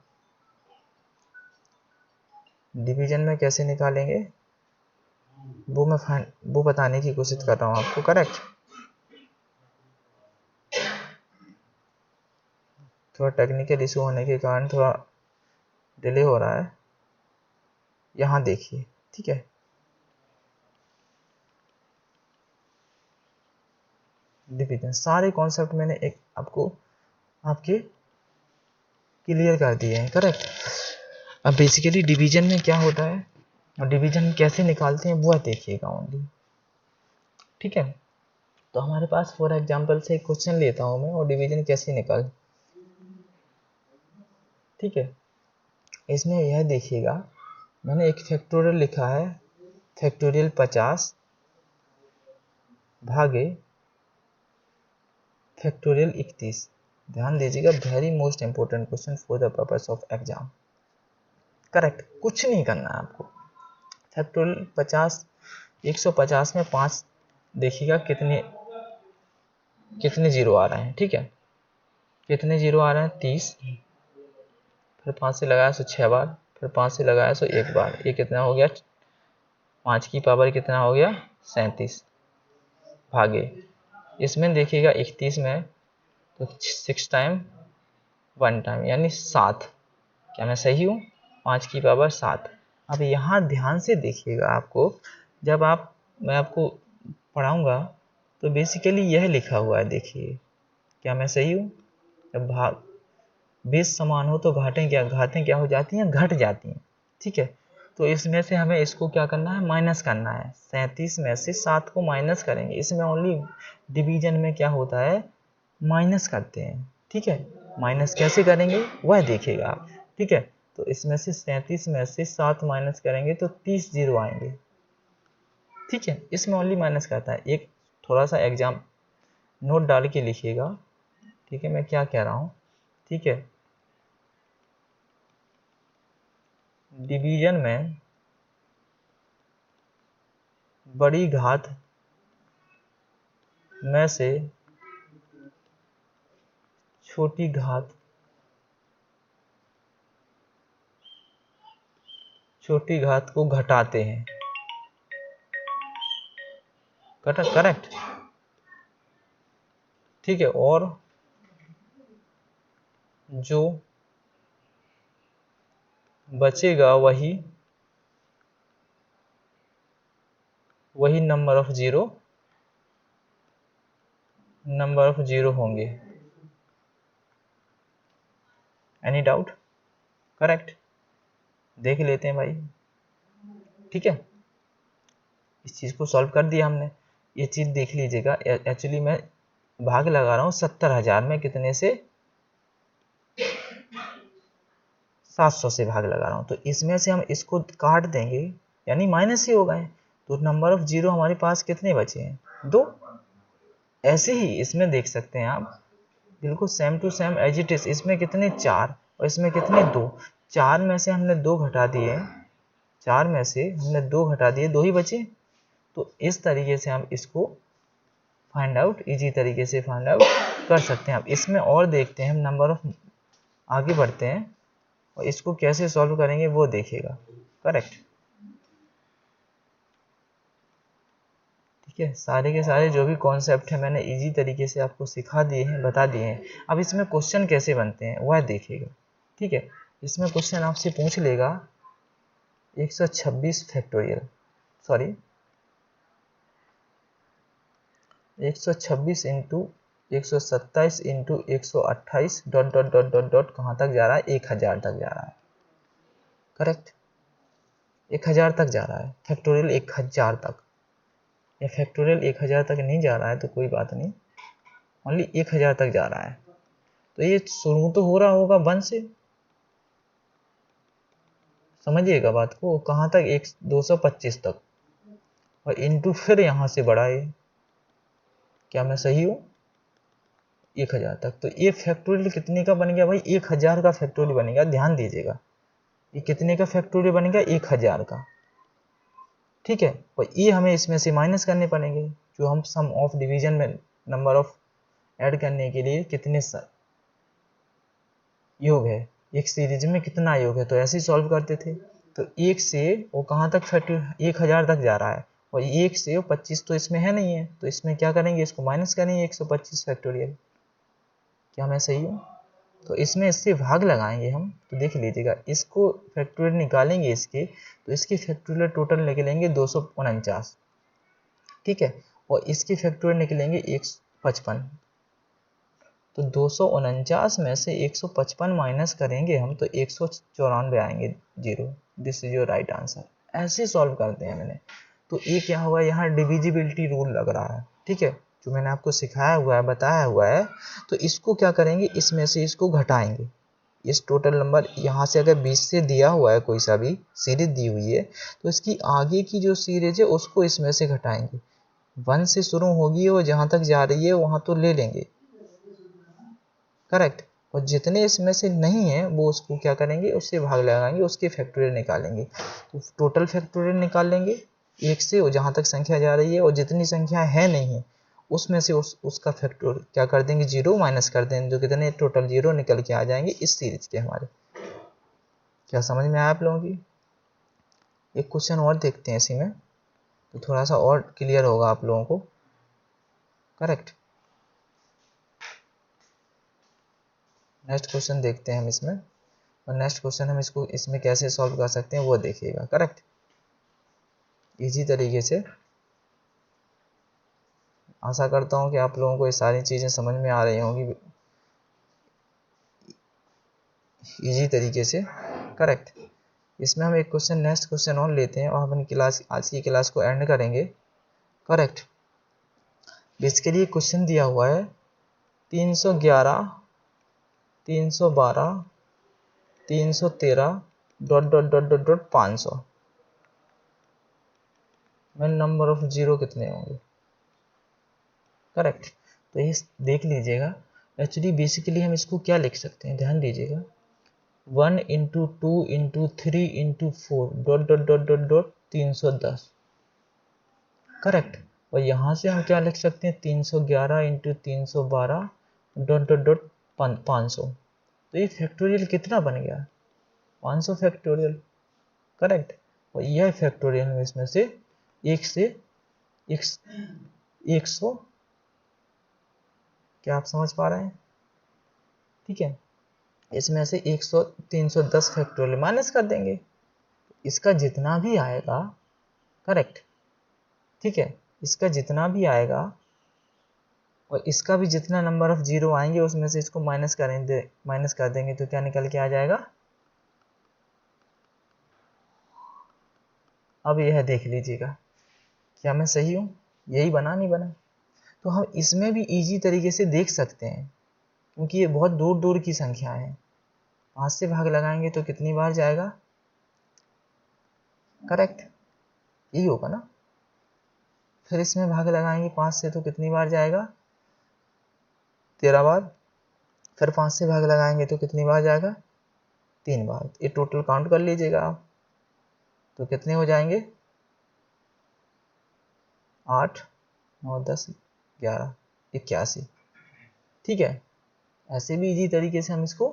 डिवीजन में कैसे निकालेंगे वो बताने की कोशिश कर रहा हूँ आपको। करेक्ट। थोड़ा टेक्निकल इशू होने के कारण थोड़ा डिले हो रहा है, यहाँ देखिए। ठीक है, डिवीजन, सारे कॉन्सेप्ट मैंने एक आपको आपके क्लियर कर दिए हैं। करेक्ट। अब बेसिकली डिवीजन में क्या होता है और डिवीजन कैसे निकालते हैं वो देखिएगा ओनली। ठीक है, तो हमारे पास फॉर एग्जांपल से एक क्वेश्चन लेता हूं मैं और डिवीजन कैसे निकाल। ठीक है, इसमें यह देखिएगा मैंने एक फैक्टोरियल लिखा है, फैक्टोरियल 50 भागे फैक्टोरियल 31। ध्यान दीजिएगा, very most important question for the purpose of exam. Correct, कुछ नहीं करना है आपको। फैक्टोरियल 50, 150 में 5 देखिएगा कितने कितने जीरो आ रहे हैं। ठीक है, कितने जीरो आ रहे हैं 30, फिर 5 से लगाया सो 6 बार, फिर 5 से लगाया सो 1 बार, ये कितना हो गया 5 की पावर कितना हो गया 37 भागे इसमें देखिएगा 31 में तो 6 टाइम 1 टाइम यानी 7। क्या मैं सही हूँ? 5 की पावर 7। अब यहाँ ध्यान से देखिएगा, आपको जब मैं आपको पढ़ाऊँगा तो बेसिकली यह लिखा हुआ है, देखिए क्या मैं सही हूँ? जब भाग बेस समान हो तो घाटें क्या हो जाती हैं? घट जाती हैं। ठीक है, तो इसमें से हमें इसको क्या करना है? माइनस करना है। 37 में से 7 को माइनस करेंगे। इसमें ओनली डिवीजन में क्या होता है? माइनस करते हैं। ठीक है, माइनस कैसे करेंगे वह देखिएगा आप। ठीक है, तो इसमें से 37 में से 7 माइनस करेंगे तो 30 जीरो आएंगे। ठीक है, इसमें ओनली माइनस करता है। एक थोड़ा सा एग्जाम नोट डाल के लिखिएगा। ठीक है, मैं क्या कह रहा हूँ। ठीक है, डिवीजन में बड़ी घात में से छोटी घात को घटाते हैं। करेक्ट। ठीक है, और जो बचेगा वही नंबर ऑफ जीरो होंगे। Any doubt? करेक्ट, देख लेते हैं भाई। ठीक है, इस चीज को सॉल्व कर दिया हमने। ये चीज देख लीजिएगा, एक्चुअली मैं भाग लगा रहा हूँ 70,000 में कितने से? 700 से भाग लगा रहा हूँ। तो इसमें से हम इसको काट देंगे यानी माइनस ही हो गए, तो नंबर ऑफ जीरो हमारे पास कितने बचे हैं? 2। ऐसे ही इसमें देख सकते हैं आप, बिल्कुल same to same as it is. इसमें कितने? 4 और इसमें कितने? 2। 4 में से हमने 2 घटा दिए, 4 में से हमने 2 घटा दिए, 2 ही बचे। तो इस तरीके से हम इसको फाइंड आउट, इजी तरीके से फाइंड आउट कर सकते हैं। अब इसमें और देखते हैं हम, नंबर ऑफ आगे बढ़ते हैं और इसको कैसे सॉल्व करेंगे वो देखिएगा। करेक्ट। ठीक है, सारे के सारे जो भी कॉन्सेप्ट है मैंने इजी तरीके से आपको सिखा दिए हैं, बता दिए हैं। अब इसमें क्वेश्चन कैसे बनते हैं वह देखिएगा। ठीक है, इसमें क्वेश्चन आपसे पूछ लेगा 126 factorial, sorry 126 into 127 into 128 dot dot dot dot dot कहाँ तक जा रहा है? 1000 तक जा रहा है। करेक्ट, 1000 तक जा रहा है, फैक्टोरियल 1000 तक। या फैक्टोरियल 1000 तक नहीं जा रहा है तो कोई बात नहीं, ओनली 1000 तक जा रहा है। तो ये शुरू तो हो रहा होगा 1 से, समझिएगा बात को, कहाँ तक? 225 तक, और इंटू फिर यहाँ से बढ़ाए। क्या मैं सही हूँ? 1000 तक। तो ये फैक्टोरियल कितने का बन गया भाई? 1000 का फैक्टोरियल बनेगा। ध्यान दीजिएगा, ये कितने का फैक्टोरियल बनेगा? 1000 का। ठीक है, और ये हमें इसमें से माइनस करने पड़ेंगे, जो हम सम ऑफ डिवीजन में नंबर ऑफ ऐड करने के लिए कितने योग है, एक सीरीज में कितना योग है, तो ऐसे ही सॉल्व करते थे। तो 1 से वो कहाँ तक फैक्टोरियल? 1000 तक जा रहा है, और 1 से 25 तो इसमें है नहीं है, तो इसमें क्या करेंगे? इसको माइनस करेंगे 125 फैक्टोरियल। क्या मैं सही हूँ? तो इसमें इससे भाग लगाएंगे हम। तो देख लीजिएगा, इसको फैक्टोरियल निकालेंगे इसके, तो इसकी फैक्टोरियल टोटल निकलेंगे 249। ठीक है, और इसकी फैक्टोरियल निकलेंगे 155। तो 249 में से 155 माइनस करेंगे हम तो 194 आएंगे zero. This is your right answer. ऐसे सॉल्व करते हैं मैंने। तो ये क्या हुआ, यहाँ डिविजिबिलिटी रूल लग रहा है, ठीक है, जो मैंने आपको सिखाया हुआ है, बताया हुआ है। तो इसको क्या करेंगे, इसमें से इसको घटाएंगे। इस टोटल नंबर यहाँ से अगर 20 से दिया हुआ है, कोई सा भी सीरीज दी हुई है, तो इसकी आगे की जो सीरीज है उसको इसमें से घटाएंगे। 1 से शुरू होगी और जहाँ तक जा रही है वहाँ तो ले लेंगे, करेक्ट। और जितने इसमें से नहीं है वो उसको क्या करेंगे, उससे भाग लगाएंगे, उसके फैक्टोरियल निकालेंगे। तो टोटल फैक्टोरियल निकाल लेंगे 1 से, और जहाँ तक संख्या जा रही है और जितनी संख्या है नहीं है उसमें से उसका फैक्टोरियल क्या कर देंगे, 0 माइनस कर देंगे, जो कितने टोटल 0 निकल के आ जाएंगे इस सीरीज के हमारे। क्या समझ में आया आप लोगों की? एक क्वेश्चन और देखते हैं इसी में, तो थोड़ा सा और क्लियर होगा आप लोगों को, करेक्ट। नेक्स्ट क्वेश्चन देखते हैं हम इसमें, और नेक्स्ट क्वेश्चन हम इसको इसमें कैसे सॉल्व कर सकते हैं वो देखिएगा, करेक्ट। इजी तरीके से। आशा करता हूँ कि आप लोगों को ये सारी चीज़ें समझ में आ रही होंगी इजी तरीके से, करेक्ट। इसमें हम एक क्वेश्चन, नेक्स्ट क्वेश्चन और लेते हैं और अपनी क्लास, आज की क्लास को एंड करेंगे, करेक्ट। बेसिकली क्वेश्चन दिया हुआ है 311, 312, 313 dot dot dot dot dot 500 में नंबर ऑफ जीरो कितने होंगे, करेक्ट। तो ये देख लीजिएगा। एक्चुअली बेसिकली हम इसको क्या लिख सकते हैं, ध्यान दीजिएगा। 1 into 2 into 3 into 4 dot dot dot dot dot 310, correct. और यहाँ से हम क्या लिख सकते हैं, 311 इंटू 312 डॉट डॉट डॉट 500। तो ये फैक्टोरियल कितना बन गया, 500 फैक्टोरियल, करेक्ट। और यह फैक्टोरियल में इसमें से 1 से 100, क्या आप समझ पा रहे हैं, ठीक है। इसमें से 100 310 फैक्टोरियल माइनस कर देंगे, इसका जितना भी आएगा, करेक्ट, ठीक है, इसका जितना भी आएगा और इसका भी जितना नंबर ऑफ जीरो आएंगे उसमें से इसको माइनस कर देंगे, तो क्या निकल के आ जाएगा। अब यह देख लीजिएगा, क्या मैं सही हूँ, यही बना नहीं बना। तो हम इसमें भी इजी तरीके से देख सकते हैं, क्योंकि ये बहुत दूर दूर की संख्या है। 5 से भाग लगाएंगे तो कितनी बार जाएगा, करेक्ट, यही होगा ना। फिर इसमें भाग लगाएंगे 5 से तो कितनी बार जाएगा, 13 बार। फिर 5 से भाग लगाएंगे तो कितनी बार जाएगा, 3 बार। ये टोटल काउंट कर लीजिएगा आप, तो कितने हो जाएंगे, 8, 9, 10, 11, 81, ठीक है। ऐसे भी इजी तरीके से हम इसको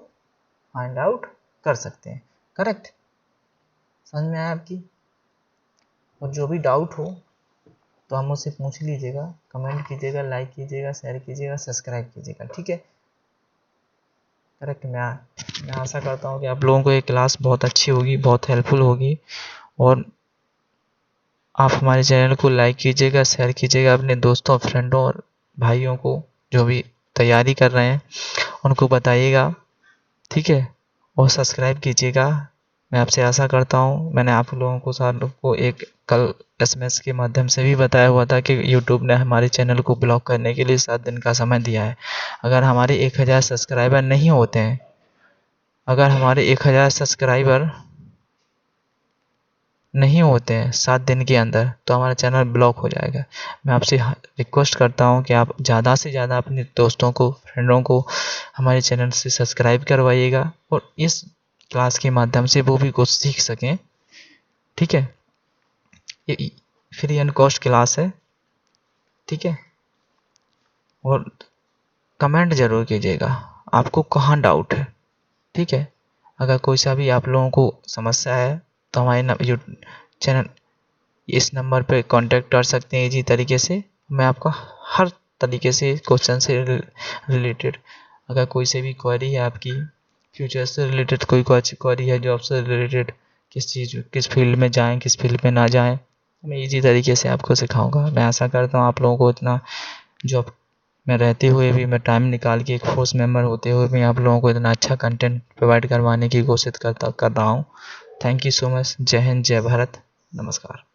फाइंड आउट कर सकते हैं, करेक्ट। समझ में आया आपकी? और जो भी डाउट हो तो हम मुझसे पूछ लीजिएगा, कमेंट कीजिएगा, लाइक कीजिएगा, शेयर कीजिएगा, सब्सक्राइब कीजिएगा, ठीक है, करेक्ट। मैं आशा करता हूँ कि आप लोगों को ये क्लास बहुत अच्छी होगी, बहुत हेल्पफुल होगी। और आप हमारे चैनल को लाइक कीजिएगा, शेयर कीजिएगा अपने दोस्तों, फ्रेंडों और भाइयों को, जो भी तैयारी कर रहे हैं उनको बताइएगा, ठीक है। और सब्सक्राइब कीजिएगा। मैं आपसे आशा करता हूँ, मैंने आप लोगों को सारों को एक कल SMS के माध्यम से भी बताया हुआ था कि YouTube ने हमारे चैनल को ब्लॉक करने के लिए 7 दिन का समय दिया है। अगर हमारे 1000 सब्सक्राइबर नहीं होते हैं, अगर हमारे 1000 सब्सक्राइबर नहीं होते हैं 7 दिन के अंदर, तो हमारा चैनल ब्लॉक हो जाएगा। मैं आपसे रिक्वेस्ट करता हूं कि आप ज़्यादा से ज़्यादा अपने दोस्तों को, फ्रेंडों को हमारे चैनल से सब्सक्राइब करवाइएगा, और इस क्लास के माध्यम से वो भी कुछ सीख सकें, ठीक है। ये फ्री एंड कॉस्ट क्लास है, ठीक है। और कमेंट ज़रूर कीजिएगा आपको कहाँ डाउट है, ठीक है। अगर कोई सा भी आप लोगों को समस्या है तो हमारे चैनल इस नंबर पे कांटेक्ट कर सकते हैं इजी तरीके से। मैं आपका हर तरीके से क्वेश्चन से रिलेटेड, अगर कोई से भी क्वेरी है आपकी, फ्यूचर से रिलेटेड कोई क्वेरी है, जॉब से रिलेटेड, किस फील्ड में जाएं, किस फील्ड में ना जाएं, मैं इजी तरीके से आपको सिखाऊंगा। मैं आशा करता हूँ आप लोगों को इतना जॉब मैं रहते हुए भी, मैं टाइम निकाल के एक फोर्स मेंबर होते हुए भी आप लोगों को इतना अच्छा कंटेंट प्रोवाइड करवाने की कोशिश कर रहा हूँ। Thank you so much. जय हिंद, जय भारत, नमस्कार।